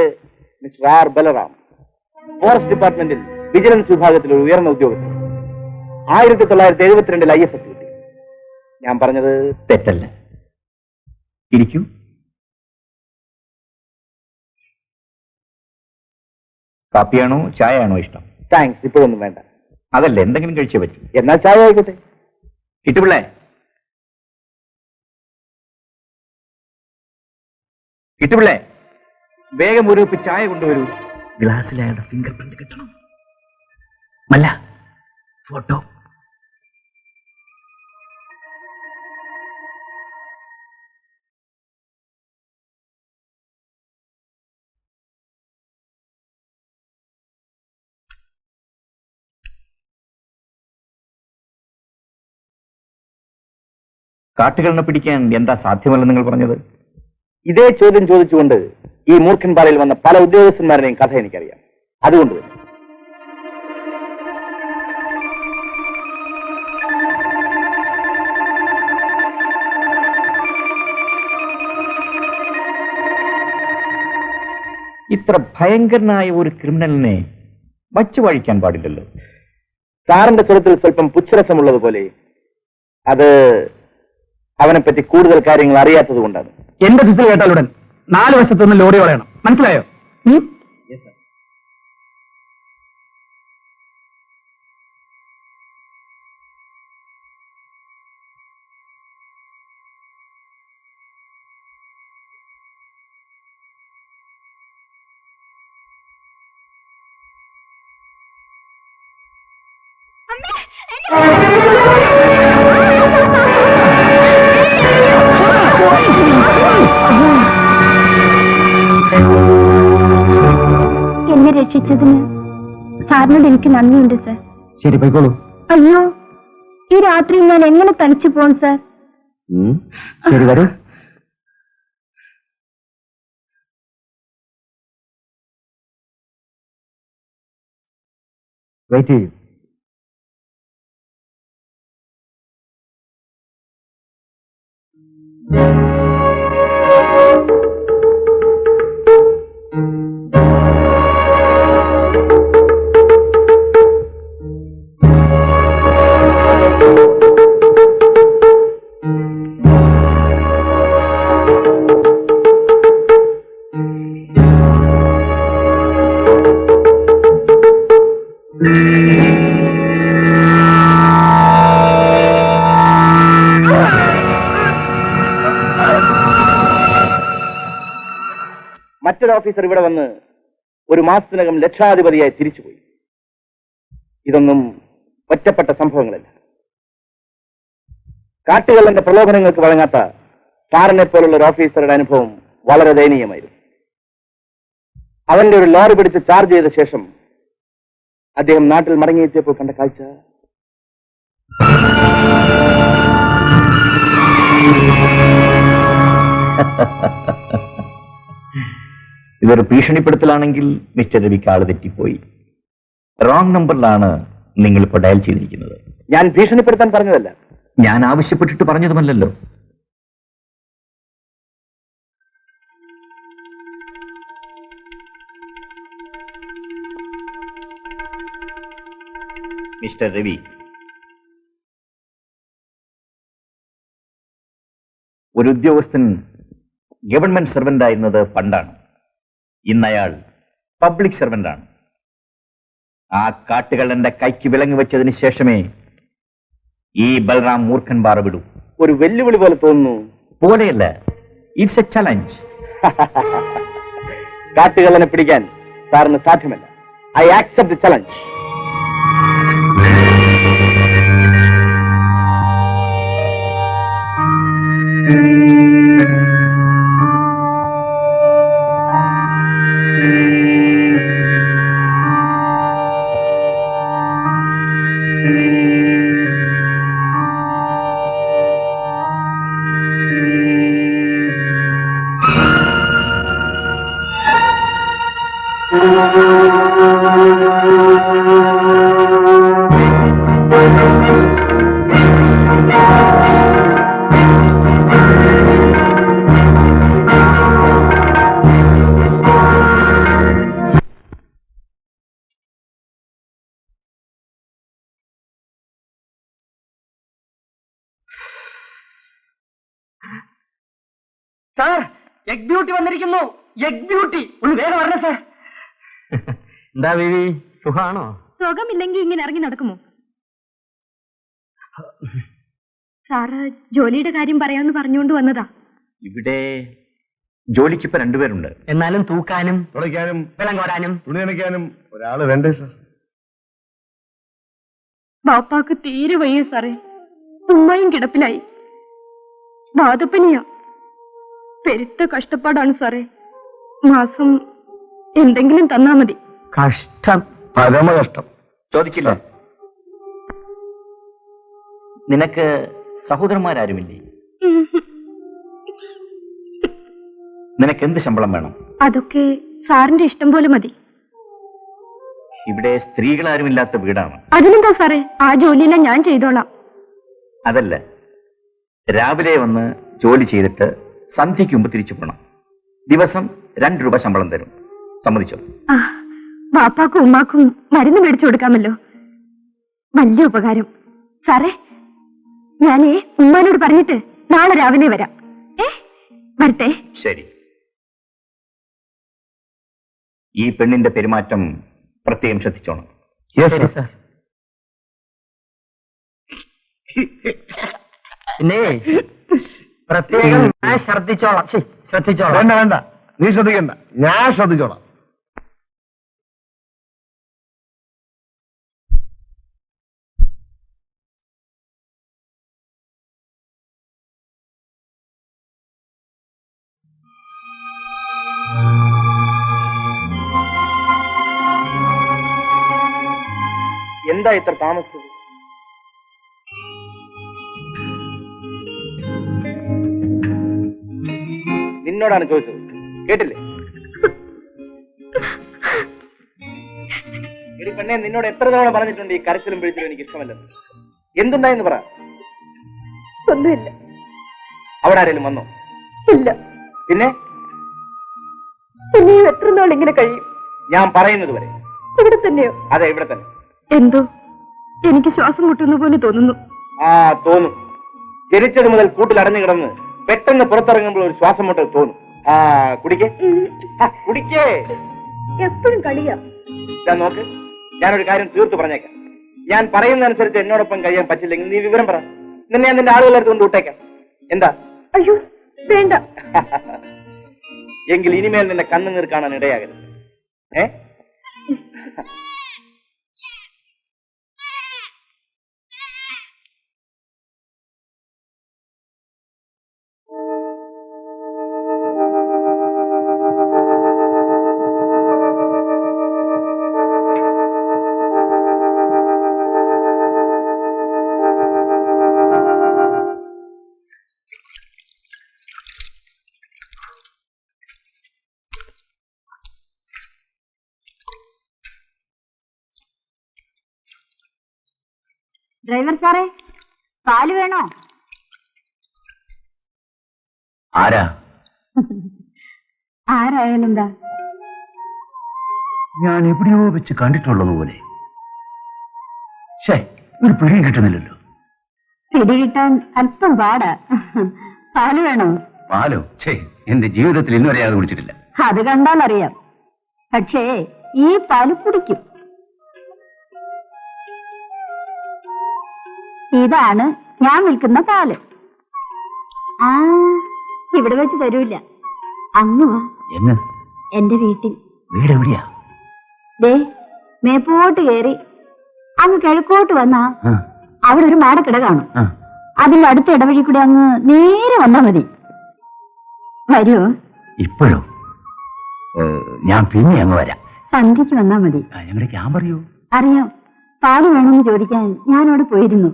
മിസ്റ്റർ ആർ ബലറാം. ഫോറസ്റ്റ് ഡിപ്പാർട്ട്മെന്റിൽ വിജിലൻസ് വിഭാഗത്തിൽ ഒരു ഉയർന്ന ഉദ്യോഗസ്ഥൻ. 1972 IFS കിട്ടി. ഞാൻ പറഞ്ഞത് തെറ്റല്ല. ഇരിക്കൂ. കാപ്പിയാണോ ചായയാണോ ഇഷ്ടം? താങ്ക്സ്, ഇപ്പോഴൊന്നും വേണ്ട. അതല്ല, എന്തെങ്കിലും കഴിച്ചേ പറ്റൂ. എന്നാ ചായ ആയിക്കോട്ടെ. കിട്ടുപിള്ളേ, കിട്ടുപിള്ളേ, വേഗം ഒരു കപ്പ് ചായ കൊണ്ടുവരൂ. ഗ്ലാസ്സിൽ അയാളുടെ ഫിംഗർ പ്രിന്റ് കിട്ടണം. മല്ല, ഫോട്ടോ. കാട്ടുകളിനെ പിടിക്കാൻ എന്താ സാധ്യമല്ലെന്ന് നിങ്ങൾ പറഞ്ഞത്? ഇതേ ചോദ്യം ചോദിച്ചുകൊണ്ട് ഈ മൂർഖൻ പാലയിൽ വന്ന പല ഉദ്യോഗസ്ഥന്മാരുടെയും കഥ എനിക്കറിയാം. അതുകൊണ്ട് തന്നെ ഇത്ര ഭയങ്കരനായ ഒരു ക്രിമിനലിനെ വച്ചു വഴിക്കാൻ പാടില്ലല്ലോ. സാറിന്റെ സ്വരത്തിൽ സ്വല്പം പുച്ഛരസമുള്ളതുപോലെ, അത് അവനെപ്പറ്റി കൂടുതൽ കാര്യങ്ങൾ അറിയാത്തത് കൊണ്ടാണ്. എന്റെ ഫിസിൽ കേട്ടാലുടൻ 4 വശത്തുനിന്ന് ലോറി വളയണം, മനസ്സിലായോ? എന്നെ രക്ഷിച്ചതിന് സാറിനോട് എനിക്ക് നന്ദിയുണ്ട് സർ. ശരി, പോയിക്കോളൂ. അയ്യോ, ഈ രാത്രി ഞാൻ എങ്ങനെ തനിച്ചു പോകും സർ? ശരി, വരൂ. വെയിറ്റ് ചെയ്യൂ. മറ്റൊരു ഓഫീസർ ഇവിടെ വന്ന് 1 മാസത്തിനകം ലക്ഷാധിപതിയായി തിരിച്ചുപോയി. ഇതൊന്നും ഒറ്റപ്പെട്ട സംഭവങ്ങളല്ല. കാട്ടുകള്ളന്റെ പ്രലോഭനങ്ങൾക്ക് വഴങ്ങാത്ത സാറിനെ പോലുള്ള ഒരു ഓഫീസറുടെ അനുഭവം വളരെ ദയനീയമായിരുന്നു. അവന്റെ ഒരു ലോറി പിടിച്ച് ചാർജ് ചെയ്ത ശേഷം അദ്ദേഹം നാട്ടിൽ മടങ്ങിയെത്തിയപ്പോൾ കണ്ട കാഴ്ച ഇതൊരു ഭീഷണിപ്പെടുത്തലാണെങ്കിൽ മിസ്റ്റർ രവിക്ക് ആള് തെറ്റിപ്പോയി. റോങ് നമ്പറിലാണ് നിങ്ങൾ ഇപ്പോൾ ഡയൽ ചെയ്തിരിക്കുന്നത്. ഞാൻ ഭീഷണിപ്പെടുത്താൻ പറഞ്ഞതല്ല. ഞാൻ ആവശ്യപ്പെട്ടിട്ട് പറഞ്ഞതുമല്ലല്ലോ. മിസ്റ്റർ രവി, ഒരു ഉദ്യോഗസ്ഥൻ ഗവൺമെന്റ് സർവന്റ് ആയിരുന്നത് പണ്ടാണ്. ഇന്നയാൾ പബ്ലിക് സർവന്റ് ആണ്. ആ കാട്ടുകൾ എന്റെ കൈക്ക് വിലങ്ങ് വെച്ചതിന് ശേഷമേ ഈ ബൽറാം മൂർഖൻ ബാറ വിടൂ. ഒരു വെല്ലുവിളി പോലെ തോന്നുന്നു. പോലെയല്ല, ഇറ്റ്സ് എ ചലഞ്ച്. കാട്ടുകളനെ പിടിക്കാൻ സാറിന് സാധ്യമല്ല. I accept the challenge. Sir, egg beauty വന്നിരിക്കുന്നു. എഗ് ബ്യൂട്ടി, ഒന്ന് വേഗം വരണേ സാർ. എന്താ ബേബി, സുഖാണോ? സുഖമില്ലെങ്കിൽ ഇങ്ങനെ ഇറങ്ങി നടക്കുമോ? സാറ് ജോലിയുടെ കാര്യം പറയാമെന്ന് പറഞ്ഞുകൊണ്ട് വന്നതാ. ഇവിടെ ജോലിക്കിപ്പോ രണ്ടുപേരുണ്ട്. എന്നാലും തൂക്കാനും തുളയ്ക്കാനും വെള്ളം കോരാനും തുണി നനയ്ക്കാനും ഒരാള് വേണ്ടേ സാർ? ബാപ്പാക്ക് തീരെ വയ്യ സാറേ. ഉമ്മയും കിടപ്പിലായി. വാതപ്പനിയാ. പെരുത്ത കഷ്ടപ്പാടാണ് സാറേ. മാസം എന്തെങ്കിലും തന്നാ മതി. കഷ്ടം, പരമകഷ്ടം. ചോദിച്ചില്ല. നിനക്ക് സഹോദരന്മാരാരുമില്ലേ? നിനക്ക് എന്ത് ശമ്പളം വേണം? അതൊക്കെ സാറിന്റെ ഇഷ്ടം പോലെ മതി. ഇവിടെ സ്ത്രീകളാരുമില്ലാത്ത വീടാണ്. അതിനെന്താ സാറേ, ആ ജോലിയെല്ലാം ഞാൻ ചെയ്തോളാം. അതല്ല, രാവിലെ വന്ന് ജോലി ചെയ്തിട്ട് സന്ധ്യയ്ക്ക് മുമ്പ് തിരിച്ചു പോകണം. ദിവസം 2 രൂപ ശമ്പളം തരും. സമ്മതിച്ചോ? ആ, ബാപ്പാക്കും ഉമ്മാക്കും മരുന്ന് മേടിച്ചു കൊടുക്കാമല്ലോ. വലിയ ഉപകാരം സാറേ. ഞാനേ ഉമ്മാനോട് പറഞ്ഞിട്ട് നാളെ രാവിലെ വരാം. വരട്ടെ. ശരി. ഈ പെണ്ണിന്റെ പെരുമാറ്റം പ്രത്യേകം ശ്രദ്ധിച്ചോണം. ശരി സാർ. പിന്നെ പ്രത്യേകം ഞാൻ ശ്രദ്ധിച്ചോളാം. ശ്രദ്ധിച്ചോളാം. വേണ്ട വേണ്ട, നീ ശ്രദ്ധിക്കണ്ട, ഞാൻ ശ്രദ്ധിച്ചോളാം. എന്താ ഇത്ര താമസിച്ചത്? നിന്നോടാണ് ചോദിച്ചത്, കേട്ടില്ലേ? എടി പെണ്ണെ, നിന്നോട് എത്ര തവണ പറഞ്ഞിട്ടുണ്ട് ഈ കരച്ചിലും പിടിച്ചിലും എനിക്ക് ഇഷ്ടമല്ലെന്ന്. എന്തുണ്ടായെന്ന് പറ. ഒന്നുമില്ല. അവിടെ ആരെങ്കിലും വന്നോ? ഇല്ല. പിന്നെ ഇനിയും എത്ര നാൾ ഇങ്ങനെ കഴിയും? ഞാൻ പറയുന്നത് വരെ. ഇവിടെ തന്നെയോ? അതെ, ഇവിടെ തന്നെ. എന്തോ എനിക്ക് ശ്വാസം മുട്ടുന്ന പോലെ തോന്നുന്നു. ആ, തോന്നും. ജനിച്ചത് മുതൽ കൂട്ടിൽ അടഞ്ഞു കിടന്ന് പെട്ടെന്ന് പുറത്തിറങ്ങുമ്പോൾ ഒരു ശ്വാസം മുട്ടൽ തോന്നും. ആ, കുടിക്കേ, കുടിക്കേ. എപ്പോഴും കളിയാ. ഞാൻ നോക്ക്, ഞാനൊരു കാര്യം തീർത്തു പറഞ്ഞേക്കാം. ഞാൻ പറയുന്നതനുസരിച്ച് എന്നോടൊപ്പം കഴിയാൻ പറ്റില്ലെങ്കിൽ നീ വിവരം പറ. നിന്നെ ഞാൻ നിന്റെ ആളുകളെടുത്ത് കൊണ്ട് വിട്ടേക്കാം. എന്താ? അയ്യോ വേണ്ട. എങ്കിൽ ഇനിമേൽ നിന്നെ കണ്ണുനീർ കാണാൻ ഇടയാകരുത്. ഡ്രൈവർ സാറേ, പാല് വേണോ? ആരാ? ആരായാലും എന്താ? ഞാൻ എവിടെയോ വെച്ച് കണ്ടിട്ടുള്ളതുപോലെ. ഒരു പിടിയും കിട്ടുന്നില്ലല്ലോ. പിടികിട്ടാൻ അല്പം പാടാ. പാല് വേണോ? പാലോ? എന്റെ ജീവിതത്തിൽ ഇന്നുവരെ അത് കുടിച്ചിട്ടില്ല. അത് കണ്ടാൽ അറിയാം. പക്ഷേ ഈ പാല് കുടിക്കും. ഇതാണ് ഞാൻ വിൽക്കുന്ന പാല്. ആ, ഇവിടെ വെച്ച് തരൂല. അങ്ങ് വാ. എന്ന്? എന്റെ വീട്ടിൽ. വീട് എവിടെയാ? ദേ, മേപ്പോട്ട് കയറി അങ്ങ് കിഴക്കോട്ട് വന്നാ അവിടെ ഒരു മാടക്കിട കാണും. അതിന്റെ അടുത്ത ഇടവഴി കൂടെ അങ്ങ് നേരെ വന്നാ മതി. വരുമോ? ഇപ്പോഴോ? ഞാൻ പിന്നെ അങ്ങ് വരാം. സന്ധ്യക്ക് വന്നാ മതി. ഞങ്ങളുടെ ക്യാമ്പ് അറിയോ? അറിയാം. പാല് വേണമെന്ന് ചോദിക്കാൻ ഞാനവിടെ പോയിരുന്നു.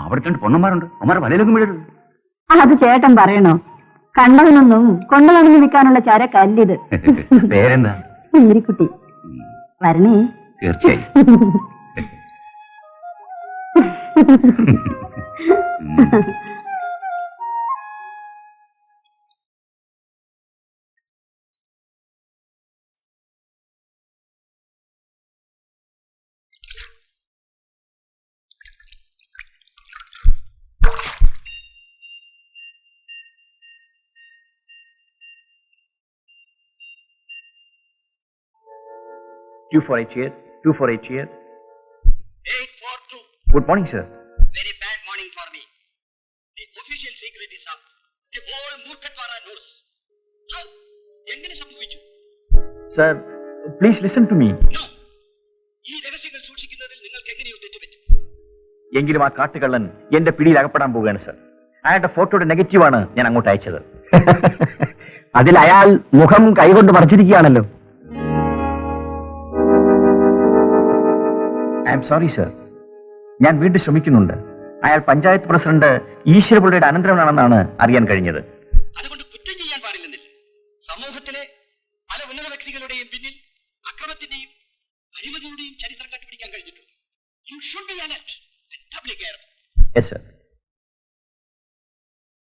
അവിടെ രണ്ട് പൊണ്ണന്മാരുണ്ട്. അമ്മമാരെ വലയിലൊന്നും വീഴരുത്. അത് ചേട്ടൻ പറയണോ? കണ്ടവനൊന്നും കൊണ്ടുവന്നു വിൽക്കാനുള്ള ചരക്കല്ലിത്. പേരെന്താ? മേരിക്കുട്ടി. വരണേ. തീർച്ചയായും. Two for a chair. Good morning, sir. Very bad morning for me. The official secret is up. The whole Murkhatwara knows. How? എങ്ങനെ സംഭവിച്ചു? Sir, please listen to me. No. ഈ രഹസ്യങ്ങൾ സൂക്ഷിക്കുന്നതിൽ നിങ്ങൾക്ക് എങ്ങനെയോ തെറ്റുപറ്റും. എങ്കിലും ആ കാട്ടുകള്ളൻ എന്റെ പിടിയിൽ അകപ്പെടാൻ പോവുകയാണ്, സർ. അയാളുടെ ഫോട്ടോയുടെ നെഗറ്റീവാണ് ഞാൻ അങ്ങോട്ട് അയച്ചത്. അതിൽ അയാൾ മുഖം കൈകൊണ്ട് മറച്ചിരിക്കുകയാണല്ലോ. I'm sorry, sir. ഞാൻ വീണ്ടും ശ്രമിക്കുന്നുണ്ട്. അയാൾ പഞ്ചായത്ത് പ്രസിഡന്റ് ഈശ്വരപിള്ളയുടെ അനന്തരവനാണെന്നാണ് അറിയാൻ കഴിഞ്ഞത്. അതുകൊണ്ട് കുറ്റം ചെയ്യാൻ പാടില്ലെന്നില്ല. സമൂഹത്തിലെ പല ഉന്നത വ്യക്തികളുടെയും പിന്നിൽ അക്രമത്തിന്റെയും അഴിമതിയുടെയും ചരിത്രം കണ്ടുപിടിക്കാൻ കഴിഞ്ഞിട്ടുണ്ട്. You should be alert and doubly careful. Yes, sir.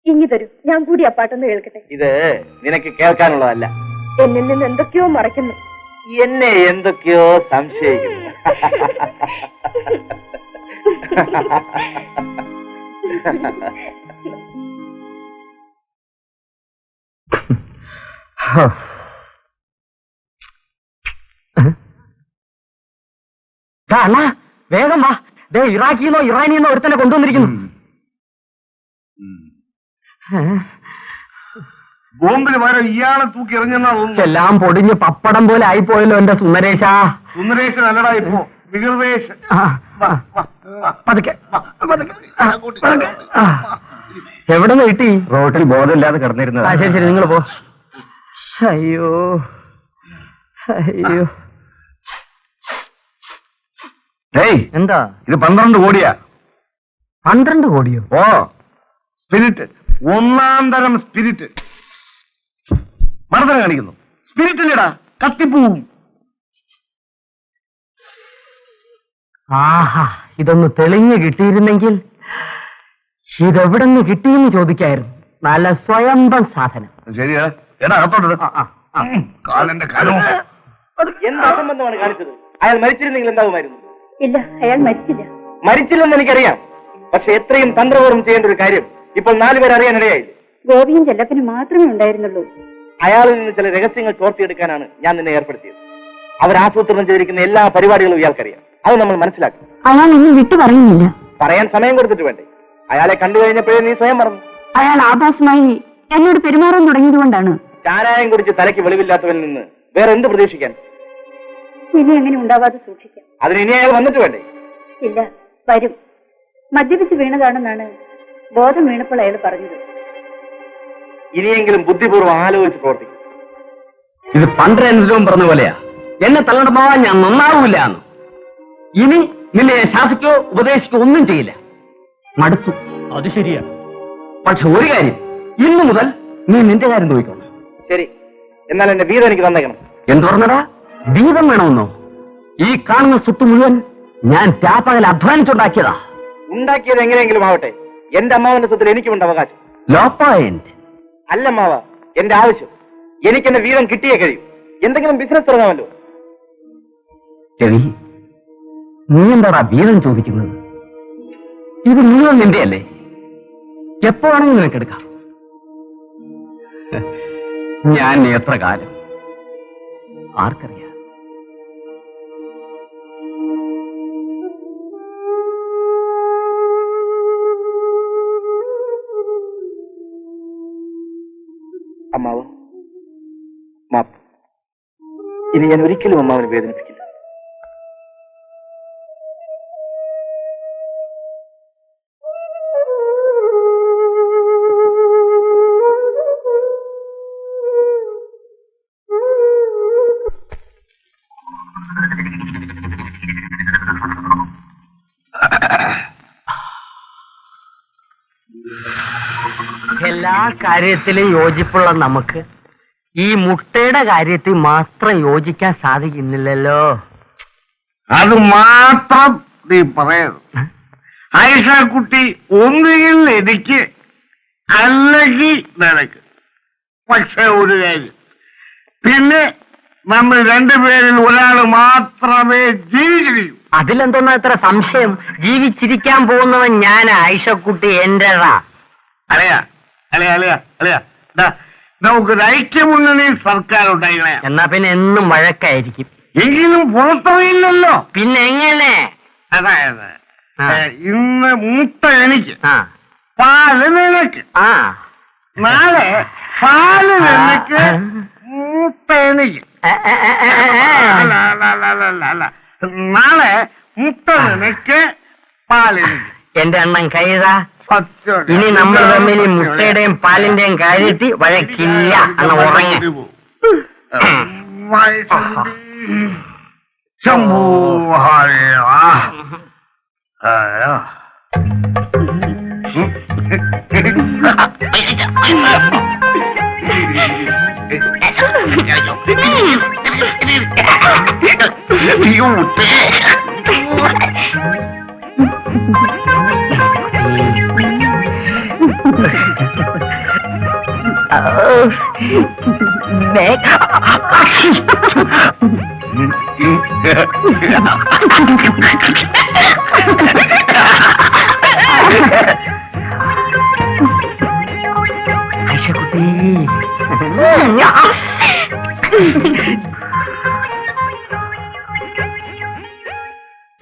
ഇങ്ങി തരൂ, ഞാൻ കൂടി ആ പാട്ടൊന്ന് കേൾക്കട്ടെ. ഇത് നിനക്ക് കേൾക്കാനുള്ളതല്ല. എന്നിൽ നിന്ന് എന്തൊക്കെയോ മറയ്ക്കുന്നു. എന്നെ എന്തൊക്കെയോ സംശയിക്കുന്നു. വേഗം വാ. ദേ ഇറാഖിന്നോ ഇറാനിന്നോ ഒരുത്തനെ കൊണ്ടുവന്നിരിക്കുന്നു. ബോംബിന് പകരം ഇയാളെ തൂക്കി എറിഞ്ഞെന്നാ തോന്നുന്നു. എല്ലാം പൊടിഞ്ഞ് പപ്പടം പോലെ ആയിപ്പോയല്ലോ എന്റെ സുന്ദരേശ. സുന്ദരേശൻ അല്ലടാ ഇപ്പോ വികൃതേശൻ. എവിടെ നിന്ന് കിട്ടി? റോട്ടിൽ ബോധമില്ലാതെ കിടന്നിരുന്നത്. ശരി ശരി, നിങ്ങൾ പോ. അയ്യോ അയ്യോ. എന്താ ഇത് 12 കോടിയാ. 12 കോടിയോ? ഓ, സ്പിരിറ്റ്, ഒന്നാം തരം സ്പിരിറ്റ്. മർദ്ദനം കാണിക്കുന്നു. സ്പിരിറ്റ് ഇല്ലടാ, കത്തിപ്പോവും. ആഹാ, ഇതൊന്ന് തെളിഞ്ഞു കിട്ടിയിരുന്നെങ്കിൽ ഇതെവിടെ നിന്ന് കിട്ടിയെന്ന് ചോദിക്കായിരുന്നു. നല്ല സ്വയംഭം സാധനം. ശരിയാ. എടാ അകത്തോട്ട് കാലന്റെ കാലം. എന്ത് അസംബന്ധമാണ് കാണിച്ചത്? അയാൾ മരിച്ചിരുന്നെങ്കിൽ എന്താകുമായിരുന്നു? ഇല്ല, അയാൾ മരിച്ചില്ല. മരിച്ചില്ലെന്ന് എനിക്കറിയാം. പക്ഷെ എത്രയും തന്ത്രപൂർവ്വം ചെയ്യേണ്ട ഒരു കാര്യം ഇപ്പോൾ 4 പേർ അറിയാനിടയായില്ല. ഗോപിയും ചെല്ലപ്പനും മാത്രമേ ഉണ്ടായിരുന്നുള്ളൂ. അയാളിൽ നിന്ന് ചില രഹസ്യങ്ങൾ ചോർത്തിയെടുക്കാനാണ് ഞാൻ നിന്നെ ഏർപ്പെടുത്തിയത്. അവർ ആസൂത്രണം ചെയ്തിരിക്കുന്ന എല്ലാ പരിപാടികളും ഇയാൾക്കറിയാം. അത് നമ്മൾ മനസ്സിലാക്കും. അയാൾ ഒന്നും വിട്ടു പറയുന്നില്ല. പറയാൻ സമയം കൊടുത്തിട്ട് വേണ്ടേ? അയാളെ കണ്ടു കഴിഞ്ഞപ്പോഴേ നീ സ്വയം മറന്നു. അയാൾ ആഭാസമായി എന്നോട് പെരുമാറാൻ തുടങ്ങിയതുകൊണ്ടാണ്. ചാരായം കുടിച്ച് തലയ്ക്ക് വെളിവില്ലാത്തവനിൽ നിന്ന് വേറെ എന്ത് പ്രതീക്ഷിക്കാൻ? ഇനി അങ്ങനെ ഉണ്ടാവാതെ സൂക്ഷിക്കാം. അതിന് ഇനി അയാൾ വന്നിട്ട് വേണ്ടേ? ഇല്ല, വരും. മദ്യപിച്ച് വീണതാണെന്നാണ് ബോധം വീണപ്പോൾ അയാൾ പറഞ്ഞത്. ഇനിയെങ്കിലും ബുദ്ധിപൂർവ്വം ആലോചിച്ച് പ്രവർത്തിക്കും. ഇത് 12 പറഞ്ഞ പോലെയാ. എന്നെ തള്ളണ്ടമാവാൻ ഞാൻ നന്നാവൂല. ഇനി നിന്നെ ശാസിക്കോ ഉപദേശിക്കോ ഒന്നും ചെയ്യില്ല. മടുത്തു. അത് ശരിയാ. പക്ഷെ ഒരു കാര്യം, ഇന്നു മുതൽ നീ നിന്റെ കാര്യം നോക്കണം. ശരി, എന്നാൽ എന്റെ വീട് എനിക്ക് തന്നേക്കണം. എന്തു പറഞ്ഞടാ? വീതം വേണമെന്നോ? ഈ കാണുന്ന സ്വത്ത് മുഴുവൻ ഞാൻ രാപ്പകൽ അധ്വാനിച്ചുണ്ടാക്കിയതാ. ഉണ്ടാക്കിയത് എങ്ങനെയെങ്കിലും ആവട്ടെ, എന്റെ അമ്മാവന്റെ സ്വത്തിൽ എനിക്കുമുണ്ട് അവകാശം. Law point. അല്ല അമ്മാവ, എന്റെ ആവശ്യം. എനിക്കെന്റെ വീതം കിട്ടിയേ കഴിയും. എന്തെങ്കിലും ബിസിനസ് തുടങ്ങാമല്ലോ. രവി, നീ എന്താടാ വീതം ചോദിക്കുന്നത്? ഇത് മുഴുവൻ നിന്റെയല്ലേ? എപ്പോ വേണമെങ്കിൽ നിനക്കെടുക്കാം. ഞാൻ എത്ര കാലം ആർക്കറിയാം. അമ്മാവ, മാപ്പ്. ഇനി ഞാൻ ഒരിക്കലും അമ്മാവനെ വേദനിപ്പിക്കില്ല. എല്ലാ കാര്യത്തിലും യോജിപ്പുള്ള നമുക്ക് ഈ മുട്ടയുടെ കാര്യത്തിൽ മാത്രം യോജിക്കാൻ സാധിക്കുന്നില്ലല്ലോ. അത് മാത്രം നീ പറയരുത്. ആയിഷ കുട്ടി ഒന്നുകിൽ എനിക്ക് അല്ലെങ്കിൽ നിനക്ക്. പക്ഷെ ഒരു കാര്യം, പിന്നെ നമ്മൾ രണ്ടുപേരിൽ ഒരാൾ മാത്രമേ ജീവിച്ചിരിക്കൂ. അതിലെന്തോന്നാ ഇത്ര സംശയം? ജീവിച്ചിരിക്കാൻ പോകുന്നവൻ ഞാൻ, ആയിഷക്കുട്ടി എന്റെതാ. അലയാ അലയാ അലയാ അലയാ, നമുക്കൊരു ഐക്യമുന്നണി സർക്കാർ ഉണ്ടായിക്കണേ. എന്നാ പിന്നെ എന്നും വഴക്കായിരിക്കും. എങ്കിലും പുറത്തറിയില്ലല്ലോ. പിന്നെ എങ്ങനെ? അതായത് ഇന്ന് മുട്ട എനിക്ക്, ആ പാല് നിനക്ക്. ആ നാളെ പാല് നിനക്ക്, മുട്ട എനിക്ക്. അല്ല അല്ല അല്ല അല്ല അല്ല, നാളെ മുട്ട നിനക്ക്, പാല് എനിക്ക്. എന്റെ അണ്ണൻ കൈത, സത്യം. ഇനി നമ്മൾ തമ്മിൽ ഈ മുട്ടയുടെയും പാലിന്റെയും കാര്യത്തിൽ വഴക്കില്ല. അന്ന് ഉറങ്ങി. ശംഭൂ ഹരേ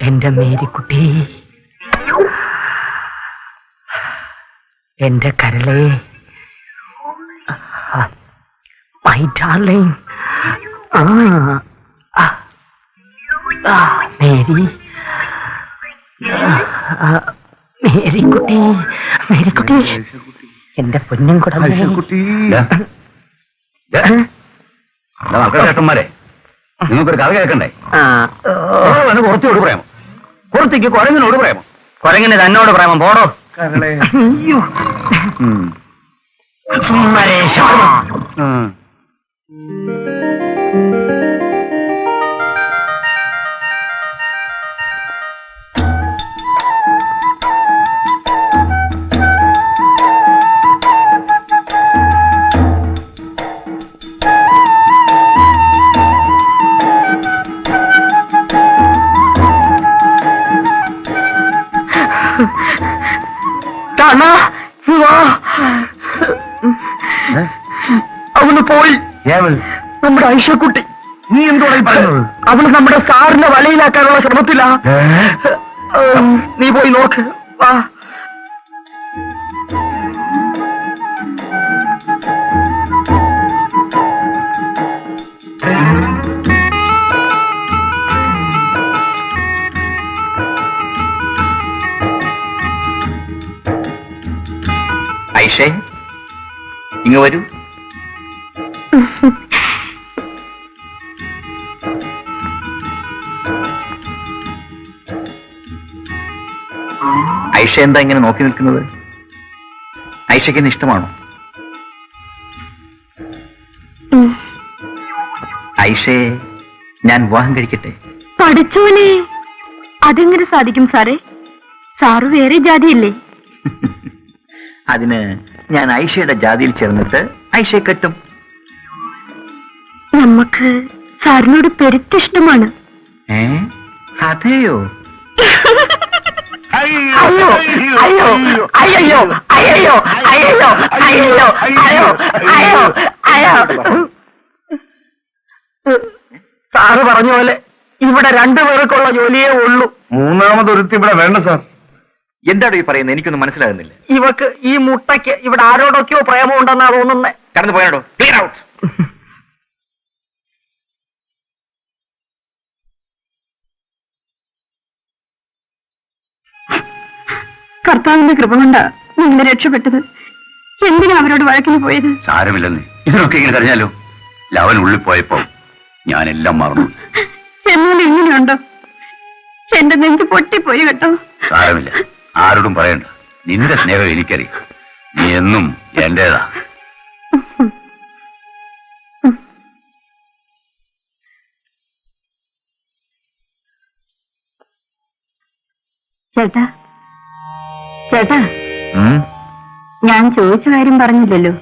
എന്റെ മേരിക്കുട്ടി, എന്റെ കരളെ, മൈ ഡാർലിംഗ്. മേരി, മേരിക്കുട്ടി, മേരിക്കുട്ടി, എന്റെ പൊന്നും കൂടെ. ചേട്ടന്മാരെ, നിങ്ങൾക്കൊരു കഥ കേൾക്കണ്ടേ? കുറച്ചോട് പ്രേമം, കുറച്ചേക്ക് കുരങ്ങിനോട് പ്രേമം. കുരങ്ങിന് തന്നോട് പ്രേമം പോടോ. സുന്ദരേശ, അവന് പോയി. നമ്മുടെ ഐഷക്കുട്ടി. നീ എന്തോടെ പറയുന്നത്? അവള് നമ്മുടെ സാറിനെ വലയിലാക്കാനുള്ള ശ്രമത്തിലാ. നീ പോയി നോക്ക്. വാ. ഐഷേ, ഇങ്ങ് വരൂ. ഐഷ എന്താ ഇങ്ങനെ നോക്കി നിൽക്കുന്നത്? ഐഷയ്ക്ക് എന്നെ ഇഷ്ടമാണോ? ഐഷയെ ഞാൻ വിവാഹം കഴിക്കട്ടെ? പഠിച്ചോനെ, അതെങ്ങനെ സാധിക്കും സാറേ? സാറ് വേറെ ജാതിയല്ലേ? അതിന് ഞാൻ ഐഷയുടെ ജാതിയിൽ ചേർന്നിട്ട് ഐഷയെ കെട്ടും. നമുക്ക് സാറിനോട് പെരുത്തിഷ്ടമാണ്. അതെയോ? അയ്യോ അയ്യോ അയ്യോ അയ്യോ അയ്യോ അയ്യോ അയ്യോ അയ്യോ അയ്യോ. സാറ് പറഞ്ഞ പോലെ ഇവിടെ രണ്ടുപേർക്കുള്ള ജോലിയേ ഉള്ളൂ. മൂന്നാമതൊരുത്തി ഇവിടെ വേണ്ട സാർ. എന്താണ് ഈ പറയുന്നത്? എനിക്കൊന്നും മനസ്സിലാകുന്നില്ല. ഇവക്ക് ഈ മുട്ടയ്ക്ക് ഇവിടെ ആരോടൊക്കെയോ പ്രേമമുണ്ടെന്നാ തോന്നുന്നേ. കടന്നു പോയാടോ. Clear out. കർത്താവിന്റെ കൃപ കൊണ്ടാ നിങ്ങൾ രക്ഷപ്പെട്ടത്. എന്തിനാ അവരോട് വഴക്കിന് പോയത്? സാരമില്ലെന്ന് ഇതിനൊക്കെ ഇങ്ങനെ അറിഞ്ഞാലോ. ലവൻ ഉള്ളിൽ പോയപ്പോ ഞാനെല്ലാം മറന്നു. എന്നാൽ എങ്ങനെയുണ്ടോ? എന്റെ നെഞ്ച് പൊട്ടിപ്പോയി കേട്ടോ. സാരമില്ല, ആരോടും പറയണ്ട. നിന്റെ സ്നേഹം എനിക്കറിയാം. നീ എന്നും എന്റേതാ. ചേട്ടാ ചേട്ടാ, ഞാൻ ചോദിച്ച കാര്യം പറഞ്ഞില്ലല്ലോ.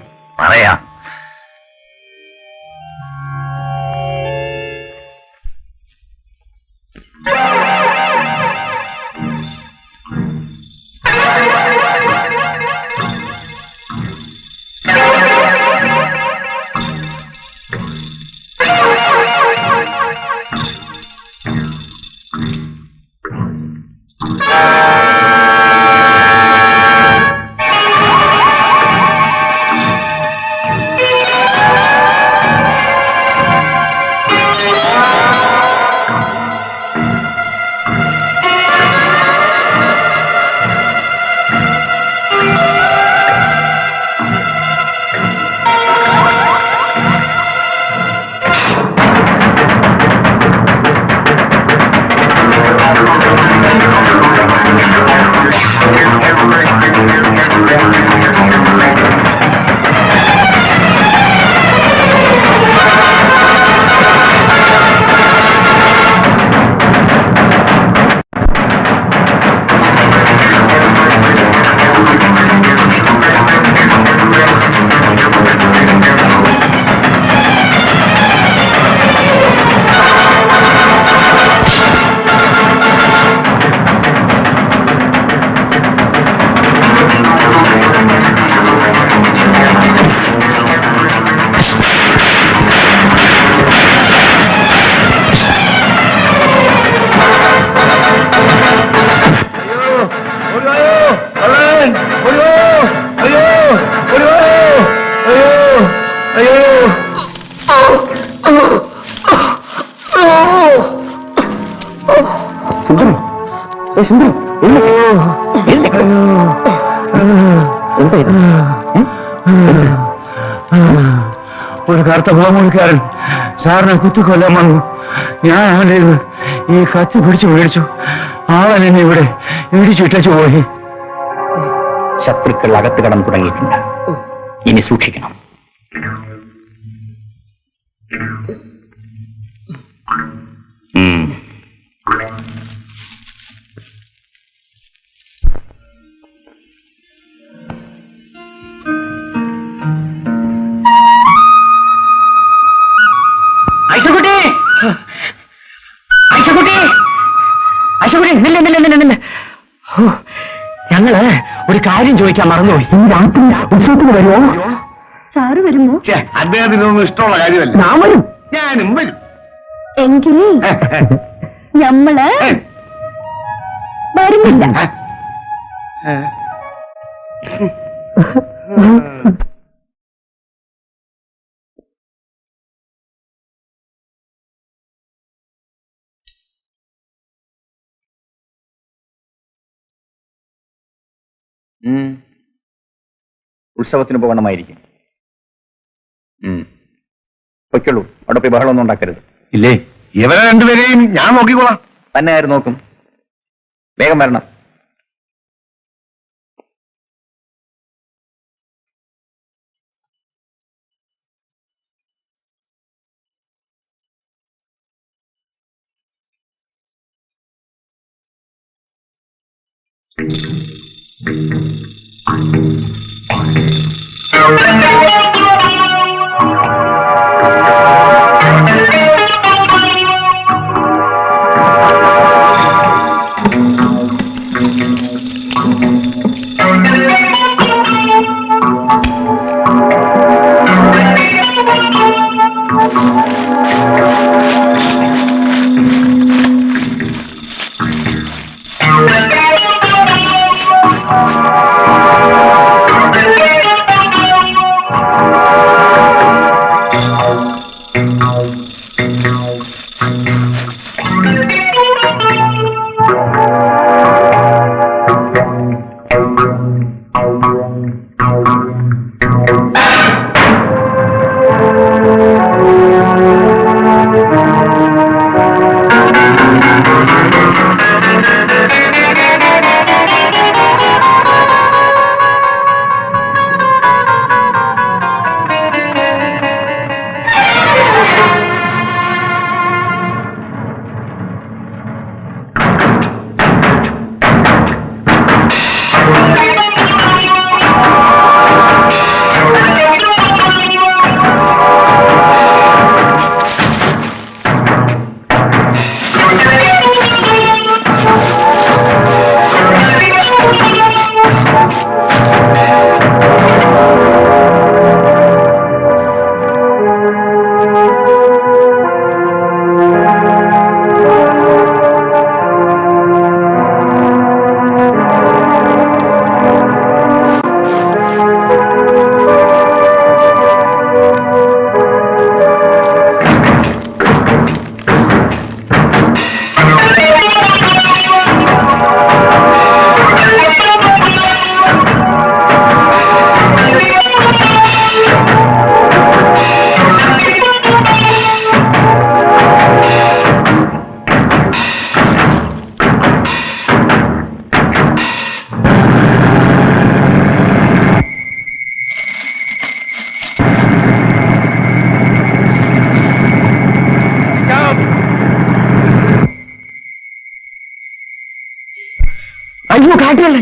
പറയാം. ഒരു കറുത്ത ഹോമോണിക്കാരൻ സാറിനെ കുത്തിക്കൊല്ലാൻ വന്നു. ഞാൻ അവന്റെ ഈ കത്തി പിടിച്ചു മേടിച്ചു. അവൻ എന്നെ ഇവിടെ ഇടിച്ചിട്ടു പോയി. ശത്രുക്കൾ അകത്ത് കടന്നു തുടങ്ങിയിട്ടുണ്ട്. ഇനി സൂക്ഷിക്കണം. ഐശക്കുട്ടി, ഐശക്കുട്ടി, ഐശക്കുട്ടി, നില്ല നില്ല നില്ല നില്ല. ഞങ്ങള് ഒരു കാര്യം ചോദിക്കാൻ മറന്നുപോയി. രാത്രി ഉത്സവത്തിന് വരുമോ? സാറ് വരുമോ? അദ്ദേഹത്തിനൊന്നും ഇഷ്ടമുള്ള കാര്യമല്ല. ഞാൻ വരും. ഞാനും വരും. എങ്കിൽ നമ്മള് വരുന്നില്ല. ഉത്സവത്തിന് പോകണമായിരിക്കും. പൊയ്ക്കുള്ളൂ. അവിടെ പോയി ബഹളമൊന്നും ഉണ്ടാക്കരുത്. ഇല്ലേ, ഇവരെ രണ്ടുപേരെയും ഞാൻ നോക്കിക്കോളാം. തന്നെ ആര് നോക്കും? വേഗം വരണം. അയ്യോ കാട്ടിയല്ലേ.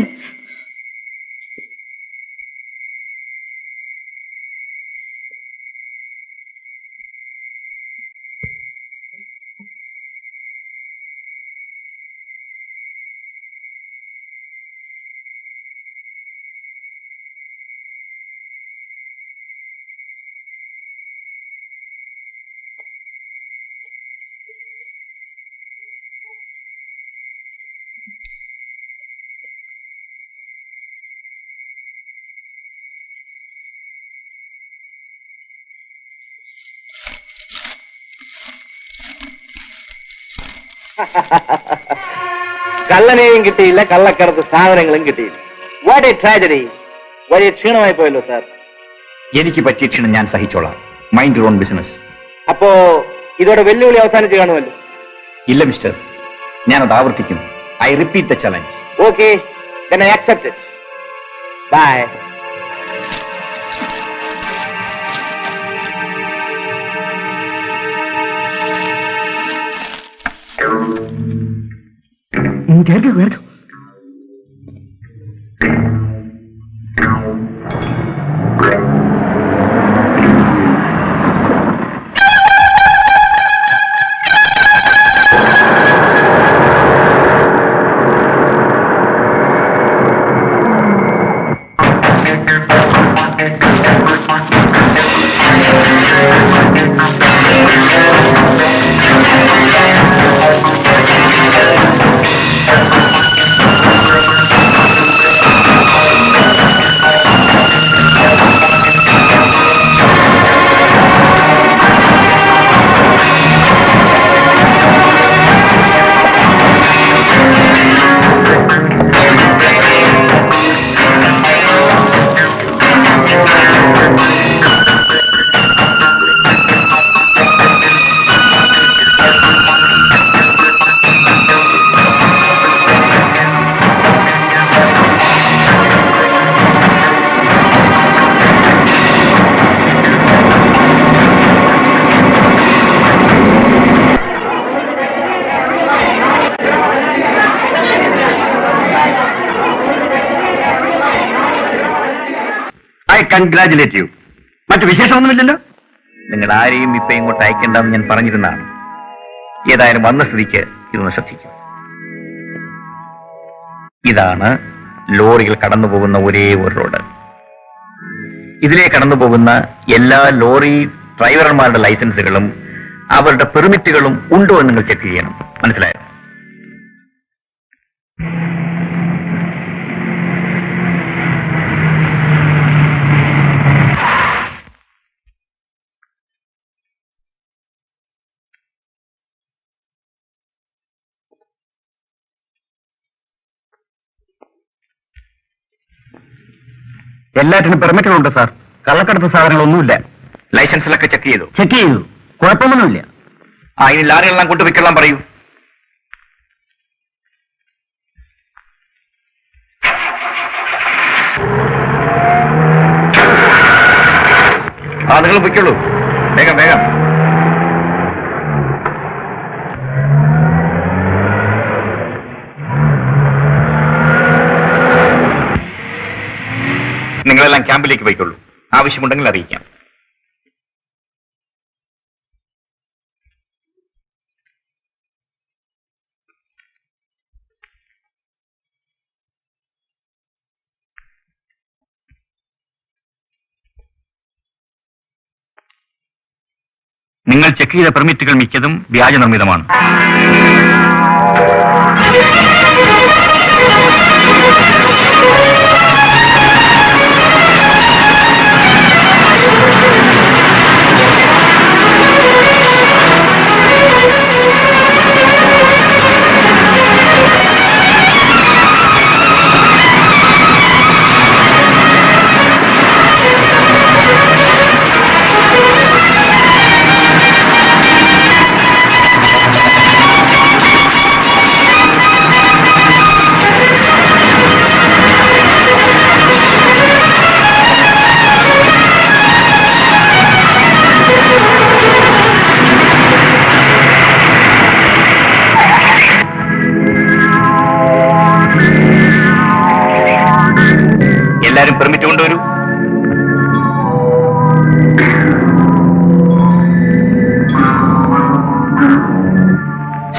കള്ളനെയും കിട്ടിയില്ല, കള്ളക്കടത്ത് സാധനങ്ങളും കിട്ടിയില്ല. What a tragedy. വലിയ ക്ഷീണമായി പോയല്ലോ സാർ. എനിക്ക് പറ്റിയ ക്ഷീണം ഞാൻ സഹിച്ചോളാം. Mind your own business. അപ്പോ ഇതോടെ വെല്ലുവിളി അവസാനിച്ച് കാണുമല്ലോ. ഇല്ല മിസ്റ്റർ, ഞാനത് ആവർത്തിക്കും. I repeat the challenge. Okay, then I accept it. Bye. കേൾക്കൂ കേൾക്കൂ. Congratulate you. മറ്റു വിശേഷമൊന്നുമില്ലല്ലോ? നിങ്ങൾ ആരെയും ഇപ്പൊ ഇങ്ങോട്ട് അയക്കേണ്ടെന്ന് ഞാൻ പറഞ്ഞിരുന്നതാണ്. ഏതായാലും വന്ന സ്ഥിതിക്ക് ഇതൊന്ന് ശ്രദ്ധിക്കും. ഇതാണ് ലോറികൾ കടന്നു പോകുന്ന ഒരേ ഒരു റോഡ്. ഇതിലെ കടന്നു പോകുന്ന എല്ലാ ലോറി ഡ്രൈവർമാരുടെ ലൈസൻസുകളും അവരുടെ പെർമിറ്റുകളും ഉണ്ടോ എന്ന് നിങ്ങൾ ചെക്ക് ചെയ്യണം. മനസ്സിലായോ? എല്ലാറ്റിനും പെർമിറ്റുകളുണ്ട് സാർ. കള്ളക്കടത്ത് സാധനങ്ങളൊന്നുമില്ല. ലൈസൻസിലൊക്കെ ചെക്ക് ചെയ്തു? ചെക്ക് ചെയ്തു, കുഴപ്പമൊന്നുമില്ല. ഇനി ലാറികളെല്ലാം കൊണ്ടുപോയിക്കൊള്ളാൻ പറയൂ. നിങ്ങൾ പൊയ്ക്കോളൂ, വേഗം വേഗം. നിങ്ങളെല്ലാം ക്യാമ്പിലേക്ക് പോയിക്കൊള്ളൂ. ആവശ്യമുണ്ടെങ്കിൽ അറിയിക്കാം. നിങ്ങൾ ചെക്ക് ചെയ്ത പെർമിറ്റുകൾ മിക്കതും വ്യാജ നിർമ്മിതമാണ്. എല്ലാരും പെർമിറ്റ് കൊണ്ടുവരൂ.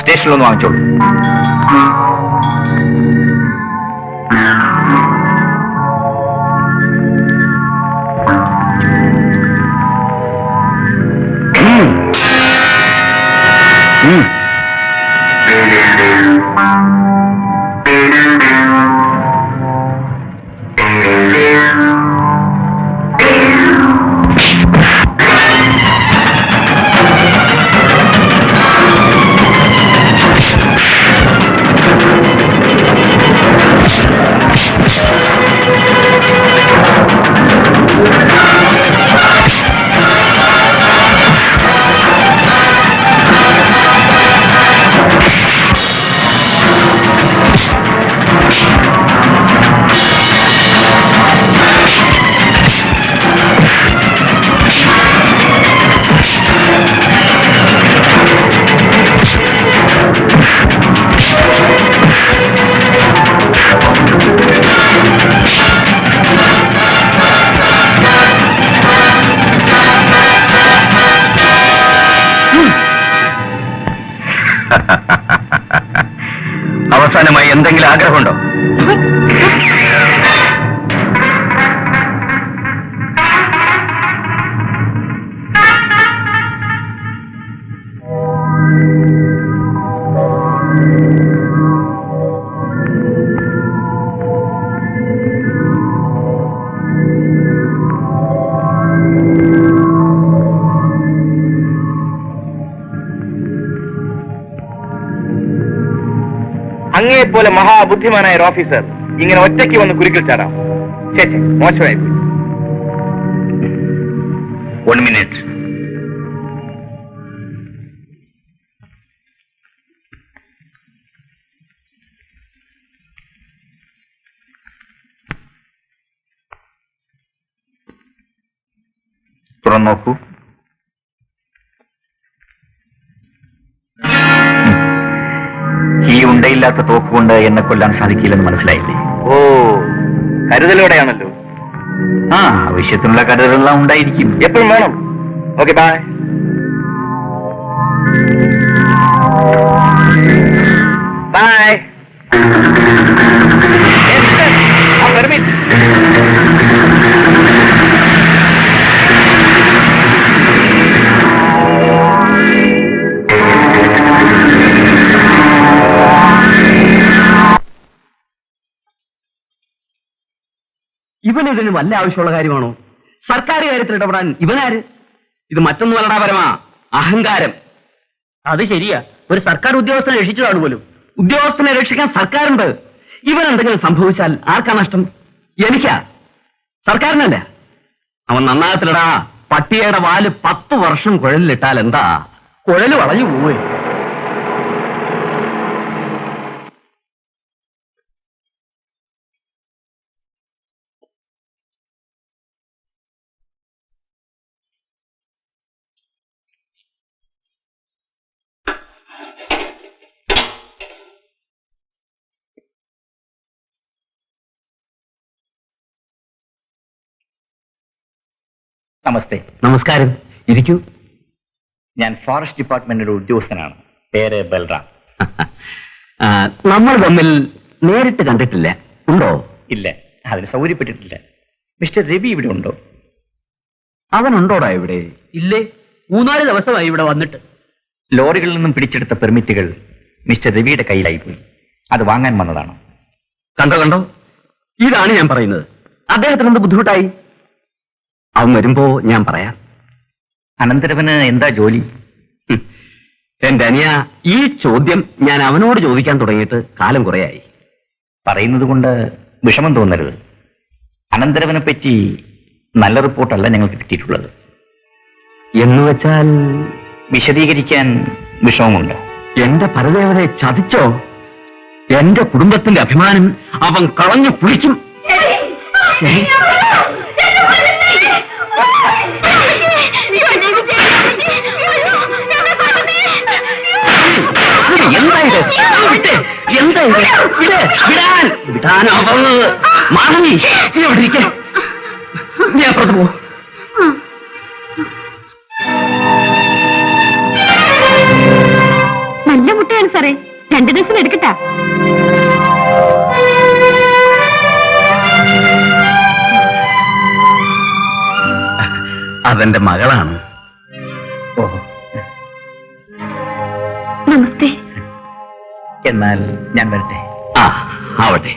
സ്റ്റേഷനിലൊന്ന് വാങ്ങിച്ചോളൂ. അവസാനമായി എന്തെങ്കിലും ആഗ്രഹമുണ്ടോ? അങ്ങേപ്പോലെ മഹാബുദ്ധിമാനായ ഒരു ഓഫീസർ ഇങ്ങനെ ഒറ്റയ്ക്ക് വന്ന് കുരുക്കിൽ ചാടാം. ചേച്ചേ, മോശമായി പോയി. 1 minute. തുറന്നു നോക്കൂ. ഈ ഉണ്ടയില്ലാത്ത തോക്കുകൊണ്ട് എന്നെ കൊല്ലാൻ സാധിക്കില്ലെന്ന് മനസ്സിലായില്ലേ? ഓ, കരുതലോടെയാണല്ലോ. ആ ആവശ്യത്തിനുള്ള കരുതലെല്ലാം ഉണ്ടായിരിക്കും. എപ്പോഴും വേണം. Okay, by. ബൈ. ഇവനിതിന് വല്ല ആവശ്യമുള്ള കാര്യമാണോ? സർക്കാർ കാര്യത്തിൽ ഇടപെടാൻ ഇവനാര്? ഇത് മറ്റൊന്നുമല്ലടാ പരമാ, അഹങ്കാരം. അത് ശരിയാ, ഒരു സർക്കാർ ഉദ്യോഗസ്ഥനെ രക്ഷിച്ചതാണ് പോലും. ഉദ്യോഗസ്ഥനെ രക്ഷിക്കാൻ സർക്കാരുണ്ട്. ഇവൻ എന്തെങ്കിലും സംഭവിച്ചാൽ ആർക്കാ നഷ്ടം? എനിക്കാ, സർക്കാരിനല്ല. അവൻ നന്നാകത്തിലടാ. പട്ടിയുടെ വാല് 10 വർഷം കുഴലിലിട്ടാൽ എന്താ, കുഴല് വളഞ്ഞു പോവേ. നമസ്തേ. നമസ്കാരം, ഇരിക്കൂ. ഞാൻ ഫോറസ്റ്റ് ഡിപ്പാർട്ട്മെന്റിന്റെ ഉദ്യോഗസ്ഥനാണ്. പേര് ബൽറാം. നമ്മൾ തമ്മിൽ നേരിട്ട് കണ്ടിട്ടില്ല, ഉണ്ടോ? ഇല്ല, അതിന് സൗകര്യപ്പെട്ടിട്ടില്ല. മിസ്റ്റർ രവി ഇവിടെ ഉണ്ടോ? അവനുണ്ടോടാ ഇവിടെ? ഇല്ലേ, 3-4 ദിവസമായി ഇവിടെ വന്നിട്ട്. ലോറികളിൽ നിന്നും പിടിച്ചെടുത്ത പെർമിറ്റുകൾ മിസ്റ്റർ രവിയുടെ കയ്യിലായിപ്പോയി. അത് വാങ്ങാൻ വന്നതാണ്. കണ്ടോ കണ്ടോ, ഇതാണ് ഞാൻ പറയുന്നത്. അദ്ദേഹത്തിന് എന്ത് ബുദ്ധിമുട്ടായി? അവൻ വരുമ്പോ ഞാൻ പറയാം. അനന്തരവന് എന്താ ജോലി? എന്റെ അനിയ, ഈ ചോദ്യം ഞാൻ അവനോട് ചോദിക്കാൻ തുടങ്ങിയിട്ട് കാലം കുറയായി. പറയുന്നത് കൊണ്ട് വിഷമം തോന്നരുത്. അനന്തരവനെ പറ്റി നല്ല റിപ്പോർട്ടല്ല ഞങ്ങൾക്ക് കിട്ടിയിട്ടുള്ളത്. എന്ന് വെച്ചാൽ വിശദീകരിക്കാൻ വിഷമമുണ്ട്. എന്റെ പരദേവതയെ ചതിച്ചോ? എന്റെ കുടുംബത്തിന്റെ അഭിമാനം അവൻ കളഞ്ഞു കുളിക്കും. എന്താ വിടാനാവുന്നത്? മാണി, നീ അവിടെ ഇരിക്കേ, നീ അപ്പുറത്ത് പോ. നല്ല മുട്ടയാണ് സാറേ, 2 ദിവസം എടുക്കട്ടാ? അതെന്റെ മകളാണ്. ഓഹോ, നമസ്തേ. എന്നാൽ ഞാൻ വരട്ടെ. ആ, ആവട്ടെ.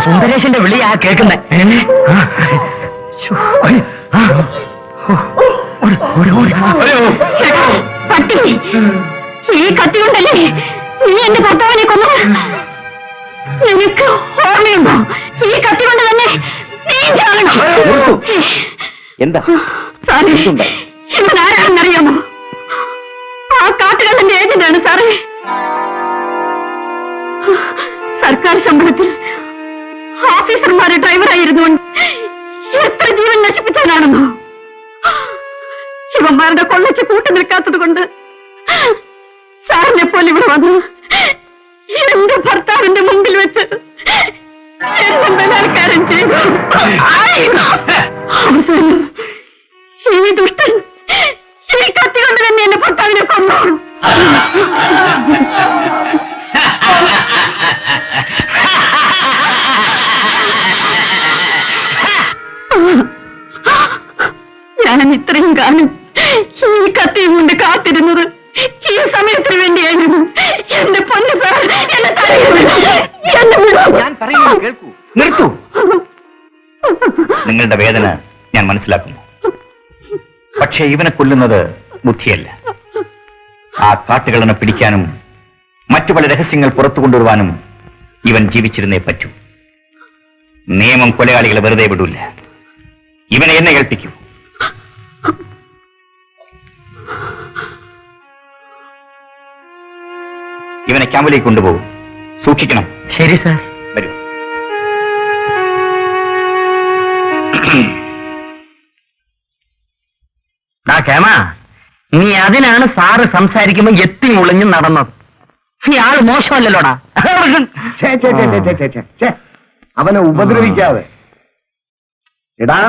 സുന്ദരേശന്റെ വിളിയാ കേൾക്കുന്നേ. പട്ടി ഈ കത്തി കൊണ്ടല്ലേ നീ എന്റെ ഭർത്താവിനെ കൊന്നത്? നിനക്ക് ഓർമ്മയുണ്ടോ? ഈ കത്തി കൊണ്ട് തന്നെ നീ ചാകണം. എന്താ സാറേ, ഇവൻ ആരാണെന്നറിയാമോ? ആ കാട്ടുകള്ളന്റെ ഏജന്റാണ് സാറേ. സർക്കാർ ശമ്പളത്തിൽ ഓഫീസർമാരെ ഡ്രൈവറായിരുന്നുകൊണ്ട് എത്ര ജീവൻ നശിപ്പിച്ചാനാണെന്നോ? ശിവന്മാരുടെ കൊള്ളയ്ക്ക് കൂട്ടു നിൽക്കാത്തത് കൊണ്ട് സാറിനെ പോലെ ഇവിടെ വന്ന് എന്റെ ഭർത്താവിന്റെ മുമ്പിൽ വെച്ച് എന്നെ ബലാത്കാരം ചെയ്തു. ഈ ദുഷ്ടൻ ഈ കത്തി കൊണ്ട് തന്നെ എന്റെ ഭർത്താവിനെ കൊന്നു. ഞാൻ ഇത്രയും കാലം ഈ കത്തിയും കൊണ്ട് കാത്തിരുന്നത് ഈ സമയത്തിന് വേണ്ടിയായിരുന്നു. എന്റെ പൊന്നു സാർ, എന്നെ ഞാൻ പറയുന്നത് കേൾക്കൂ, നിർത്തൂ. നിങ്ങളുടെ വേദന ഞാൻ മനസ്സിലാക്കുന്നു. പക്ഷേ ഇവനെ കൊല്ലുന്നത് ബുദ്ധിയല്ല. ആ കാട്ടുകളനെ പിടിക്കാനും മറ്റു പല രഹസ്യങ്ങൾ പുറത്തു കൊണ്ടുവരുവാനും ഇവൻ ജീവിച്ചിരുന്നേ പറ്റൂ. നിയമം കൊലയാളികളെ വെറുതെ വിടൂല്ല. ഇവനെ എന്നെ ഏൽപ്പിക്കൂ. ഇവനെ ക്യാമ്പിലേക്ക് കൊണ്ടുപോകും. സൂക്ഷിക്കണം. ശരി സാർ. വരൂ. കേമ, നീ അതിനാണ് സാറ് സംസാരിക്കുമ്പോ എത്തി ഒളിഞ്ഞു നടന്നത്. ഈ ആള് മോശമല്ലല്ലോടാ. അവനെ ഉപദ്രവിക്കാതെ. എടാ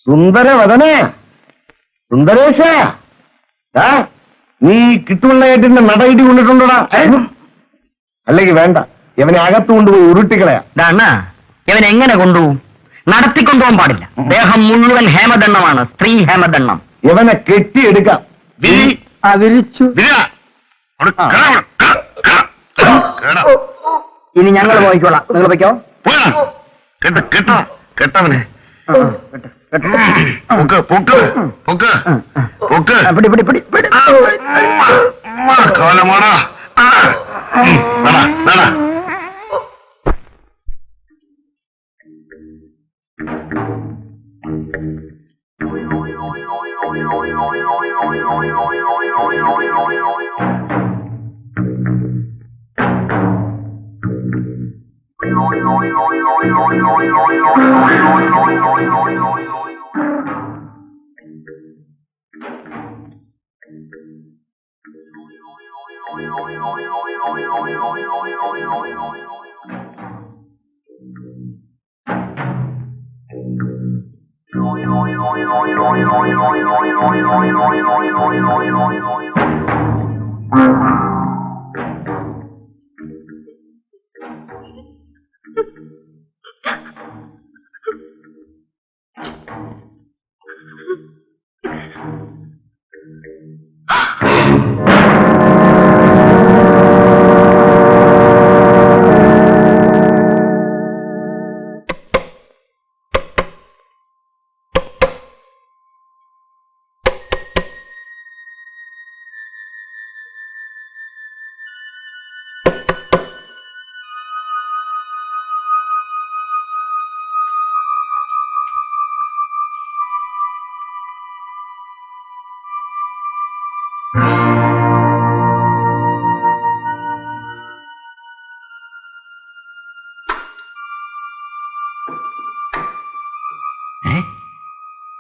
സുന്ദരവദനെ, സുന്ദരേശ, നീ കിട്ടുള്ളേറ്റിന്റെ നടയിടി കൊണ്ടിട്ടുണ്ടോടാ? അല്ലെങ്കിൽ വേണ്ട, ഇവനെ അകത്ത് കൊണ്ടുപോയി ഉരുട്ടിക്കളയാ. അണ്ണാ, ഇവൻ എങ്ങനെ കൊണ്ടുപോകും? നടത്തിക്കൊണ്ടുപോകാൻ പാടില്ല. ദേഹം മുഴുവൻ ഹേമദണ്ഡമാണ്, സ്ത്രീ ഹേമദണ്ഡം. ഇവനെ കെട്ടിയെടുക്കാം. വിരിച്ചു. ഇനി ഞങ്ങൾ പോയിക്കോളാം, നിങ്ങൾ പോയിക്കോ. കെട്ടവനെ കോലമാടാ.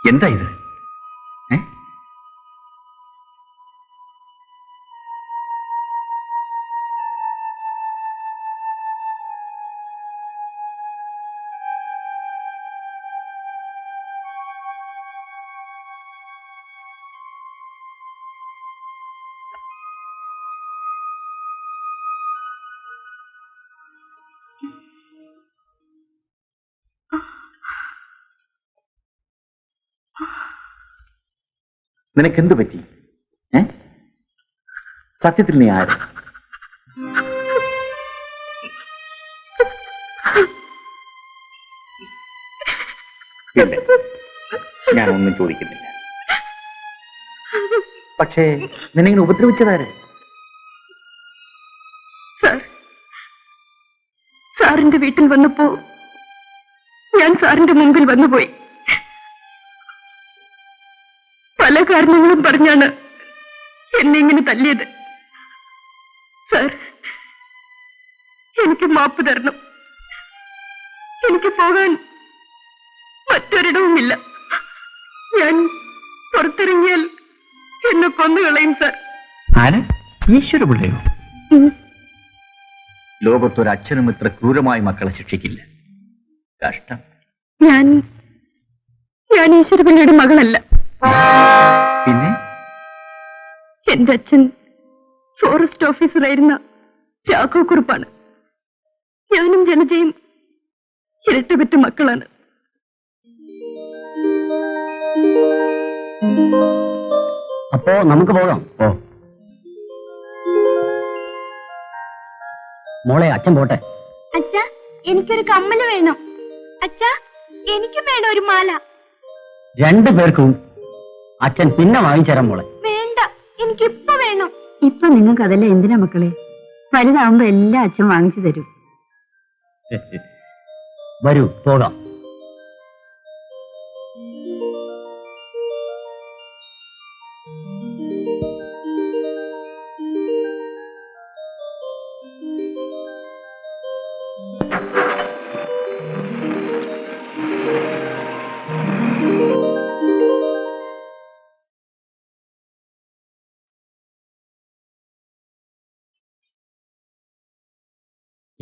എന്താ ഇത്? നിനക്കെന്തു പറ്റി? സത്യത്തിൽ നീ ആര്? ഇല്ല, ഞാനൊന്നും ചോദിക്കുന്നില്ല. പക്ഷേ നിന്നെ ഉപദ്രവിച്ചതാര്? സാർ, സാറിന്റെ വീട്ടിൽ വന്നപ്പോ ഞാൻ സാറിന്റെ മുമ്പിൽ വന്നുപോയി. പല കാരണങ്ങളും പറഞ്ഞാണ് എന്നെ ഇങ്ങനെ തല്ലിയത്. സാർ, എനിക്ക് മാപ്പ് തരണം. എനിക്ക് പോകാൻ മറ്റൊരിടവുമില്ല. ഞാൻ പുറത്തിറങ്ങിയാൽ എന്നെ കൊന്നുകളയും സാർ. ആര്? ഈശ്വരപിള്ളയോ? ലോകത്തൊരു അച്ഛനും ഇത്ര ക്രൂരമായി മക്കളെ ശിക്ഷിക്കില്ല. കഷ്ടം. ഞാൻ ഈശ്വരപിള്ളയുടെ മകളല്ല. പിന്നെ എന്റെ അച്ഛൻ ഫോറസ്റ്റ് ഓഫീസറായിരുന്ന രാഘവ് കുറുപ്പാണ്. ഞാനും ജനജയും ഇരട്ടപെറ്റ മക്കളാണ്. അപ്പോ നമുക്ക് പോകാം. ഓ മോളെ, അച്ഛൻ പോട്ടെ. അച്ഛാ, എനിക്കൊരു കമ്മല് വേണം. അച്ഛാ, എനിക്കും വേണം ഒരു മാല. രണ്ടു പേർക്കും അച്ഛൻ പിന്നെ വാങ്ങിച്ചേരാം മോളെ. വേണ്ട, എനിക്കിപ്പോ വേണം. ഇപ്പൊ നിങ്ങൾക്ക് അതല്ല എന്തിനാ മക്കളെ? വലുതാവുമ്പോ എല്ലാം അച്ഛൻ വാങ്ങിച്ചു തരും. വരൂ, പോകാം.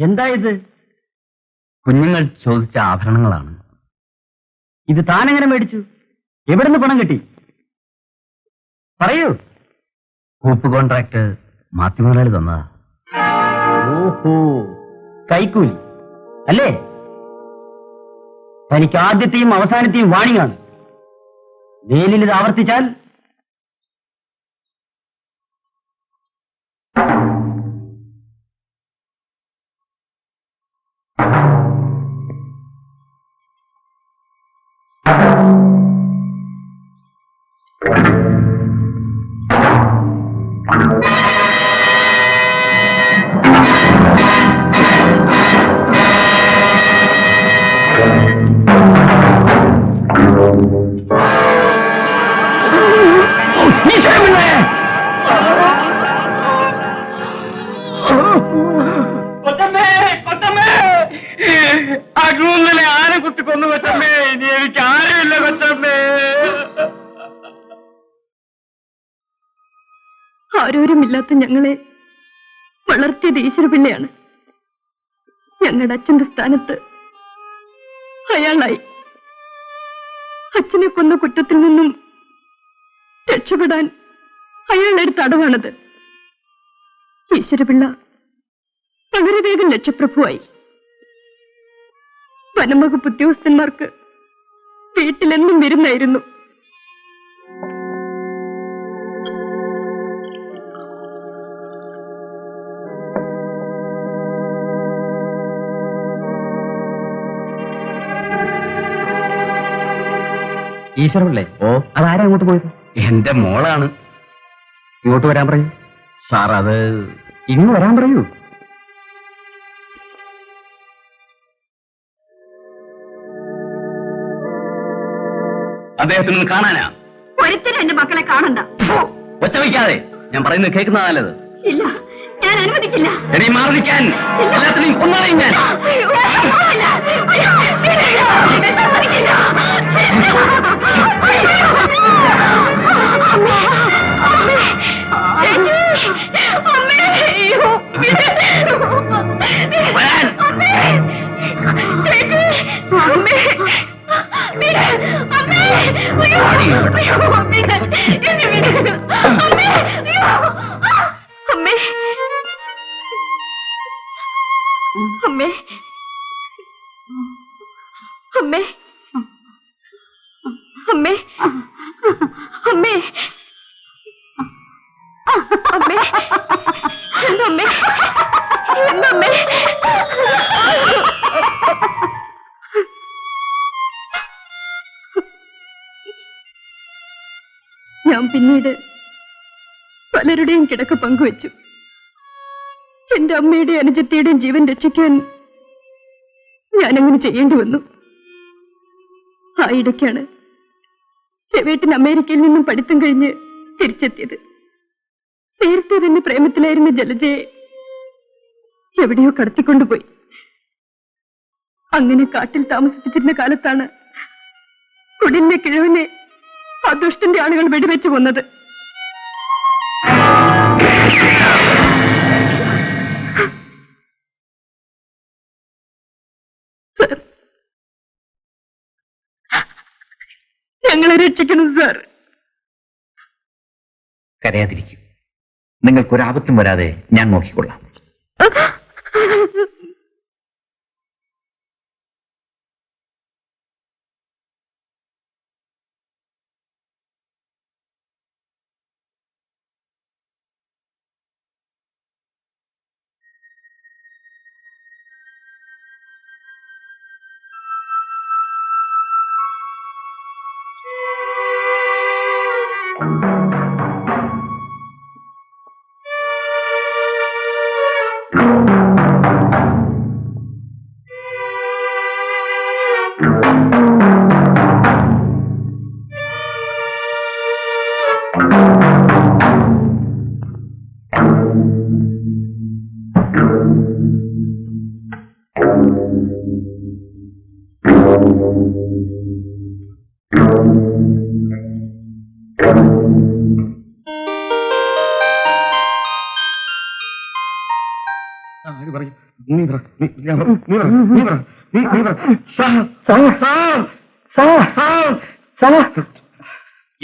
എന്താ ഇത്? കുഞ്ഞുങ്ങൾ ചോദിച്ച ആഭരണങ്ങളാണ്. ഇത് താനെങ്ങനെ മേടിച്ചു? എവിടുന്ന് പണം കിട്ടി? പറയൂ. കൂപ്പ് കോൺട്രാക്ട് മാത്യുമുതലാളി തന്നതാ. ഓഹോ, കൈക്കൂലി അല്ലേ? തനിക്ക് ആദ്യത്തെയും അവസാനത്തെയും വാണിംഗ് ആണ്. വേലിൽ ഇത് ആവർത്തിച്ചാൽ ആന കുത്തിക്കൊന്നു കൊച്ചമ്മേ. ഇനി എനിക്ക് ആരുമില്ല കൊച്ചമ്മേ. ആരോരുമില്ലാത്ത ഞങ്ങളെ വളർത്തിയത് ഈശ്വരപിള്ളയാണ്. ഞങ്ങളുടെ അച്ഛന്റെ സ്ഥാനത്ത് അയാളായി. അച്ഛനെ കൊന്ന കുറ്റത്തിൽ നിന്നും രക്ഷപ്പെടാൻ അയാളെടുത്ത അടവാണത്. ഈശ്വരപിള്ള വളരെ വേഗം ലക്ഷപ്രഭുവായി. വനംവകുപ്പ് ഉദ്യോഗസ്ഥന്മാർക്ക് വീട്ടിലെന്നും വിരുന്നായിരുന്നു. ഈശ്വരപിള്ളേ, ഓ അതാരാ അങ്ങോട്ട് പോയത്? എന്റെ മോളാണ്. ഇങ്ങോട്ട് വരാൻ പറയൂ. സാർ, അത് ഇങ്ങ് വരാൻ പറയൂ. അദ്ദേഹത്തിന് കാണാനാ? ഒരിക്കലും എന്റെ മക്കളെ കാണണ്ട. ഒച്ച വയ്ക്കാതെ, ഞാൻ പറയുന്നത് കേൾക്കുന്നതാ നല്ലത്. ഇല്ല, ഞാൻ അനുവദിക്കില്ല. എടീ, മാറി നിൽക്കാൻ. എല്ലാത്തിനെയും കൊന്നാളെയും ഞാൻ. അമ്മേ, അമ്മേ, അമ്മേ, അമ്മേ, അമ്മേ, അമ്മേ, അമ്മേ. ഞാൻ പിന്നീട് പലരുടെയും കിടക്ക പങ്കുവച്ചു. എന്റെ അമ്മയുടെയും അനുജത്തിയുടെയും ജീവൻ രക്ഷിക്കാൻ ഞാനങ്ങനെ ചെയ്യേണ്ടി വന്നു. ആ ഇടയ്ക്കാണ് രവേട്ടൻ അമേരിക്കയിൽ നിന്നും പഠിത്തം കഴിഞ്ഞ് തിരിച്ചെത്തിയത്. നേരത്തെ തന്നെ പ്രേമത്തിലായിരുന്ന ജലജയെ എവിടെയോ കടത്തിക്കൊണ്ടുപോയി. അങ്ങനെ കാട്ടിൽ താമസിപ്പിച്ചിരുന്ന കാലത്താണ് കുടിലിന്റെ കിഴവനെ ആ ദുഷ്ടന്റെ ആളുകൾ വെടിവെച്ചു കൊന്നത്. ഞങ്ങളെ രക്ഷിക്കണം സാർ. കരയാതിരിക്കും. നിങ്ങൾക്കൊരാപത്തും വരാതെ ഞാൻ നോക്കിക്കൊള്ളാം.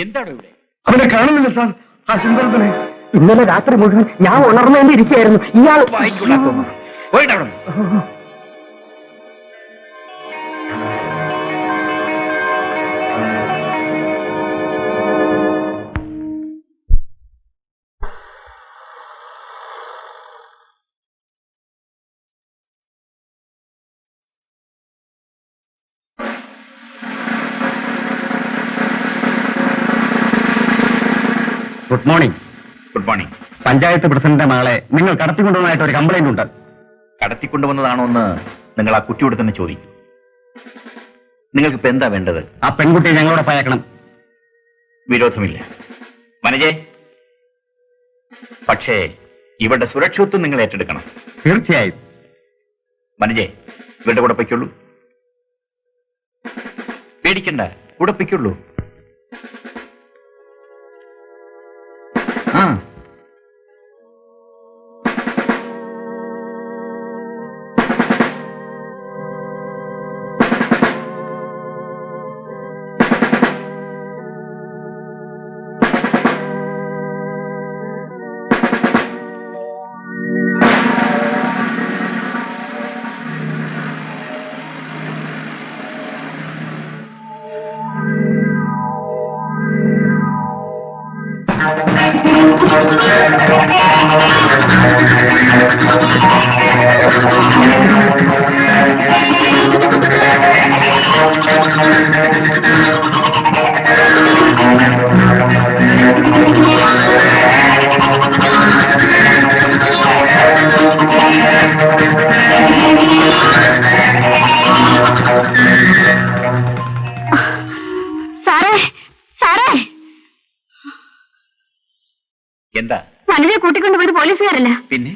എന്താണ് ഇവിടെ? അവനെ കാണുന്നില്ല സാർ. ആ സുന്ദരത്തിനെ ഇന്നലെ രാത്രി മുഴുവൻ ഞാൻ ഉണർന്നേണ്ടിയിരിക്കുകയായിരുന്നു. ഇയാൾ good morning. Good morning. Panchayat പ്രസിഡന്റിന്റെ മകളെ നിങ്ങൾ കടത്തിക്കൊണ്ടുവന്നതായിട്ട് ഒരു കംപ്ലൈന്റ് ഉണ്ട്. കടത്തിക്കൊണ്ടുവന്നതാണോ എന്ന് നിങ്ങൾ ആ കുട്ടിയോട് തന്നെ ചോദിക്കും. നിങ്ങൾക്കിപ്പോ എന്താ വേണ്ടത്? ആ പെൺകുട്ടിയെ ഞങ്ങളോടൊപ്പം അയക്കണം. വിരോധമില്ല മനജെ. പക്ഷേ ഇവരുടെ സുരക്ഷിതത്വം നിങ്ങൾ ഏറ്റെടുക്കണം. തീർച്ചയായും. മനജെ, ഇവരുടെ കൂടെ പൊയ്ക്കുള്ളൂ. പേടിക്കണ്ട, കൂടെ പൊയ്ക്കുള്ളൂ. ആ എന്താ? മനവെ കൂട്ടിക്കൊണ്ടുപോയത് പോലീസുകാരല്ല, പിന്നെ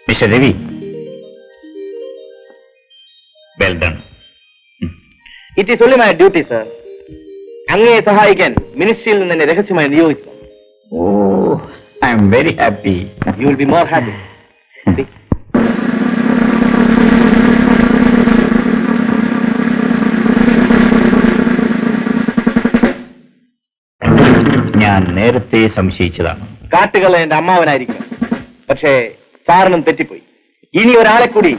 Mister Ravi, well done. It is only my duty sir. അങ്ങയെ സഹായിക്കാൻ മിനിസ്ട്രിയിൽ നിന്ന് എന്നെ രഹസ്യമായി നിയോഗിച്ചു. ഓ, I'm very happy. You will be more happy. ഞാൻ നേരത്തെ സംശയിച്ചതാണ്. കാട്ടുകൾ എന്റെ അമ്മാവനായിരിക്കും. പക്ഷേ സാറിനും തെറ്റിപ്പോയി. ഇനി ഒരാളെ കൂടി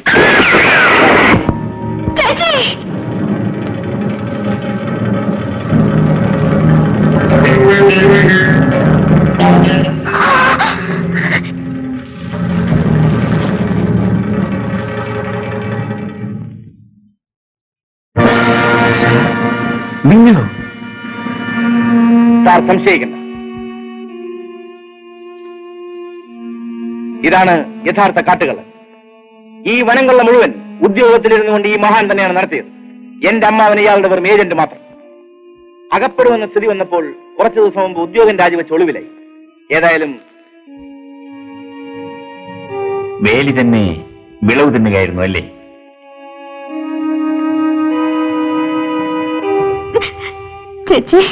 നിങ്ങളോ? സാർ സംശയിക്കണ്ട. ഇതാണ് യഥാർത്ഥ കാട്ടുകൾ. ഈ വനംകൊള്ള മുഴുവൻ ഉദ്യോഗത്തിലിരുന്നുകൊണ്ട് ഈ മഹാൻ തന്നെയാണ് നടത്തിയത്. എന്റെ അമ്മാവൻ ഇയാളുടെ വെറും ഏജന്റ് മാത്രം. അകപ്പെടുമെന്ന സ്ഥിതി വന്നപ്പോൾ കുറച്ചു ദിവസം മുമ്പ് ഉദ്യോഗം രാജിവെച്ച് ഒളിവിലായി. ഏതായാലും വേലി തന്നെ വിളവ് തിന്നുകയായിരുന്നു അല്ലേ? ചേച്ചി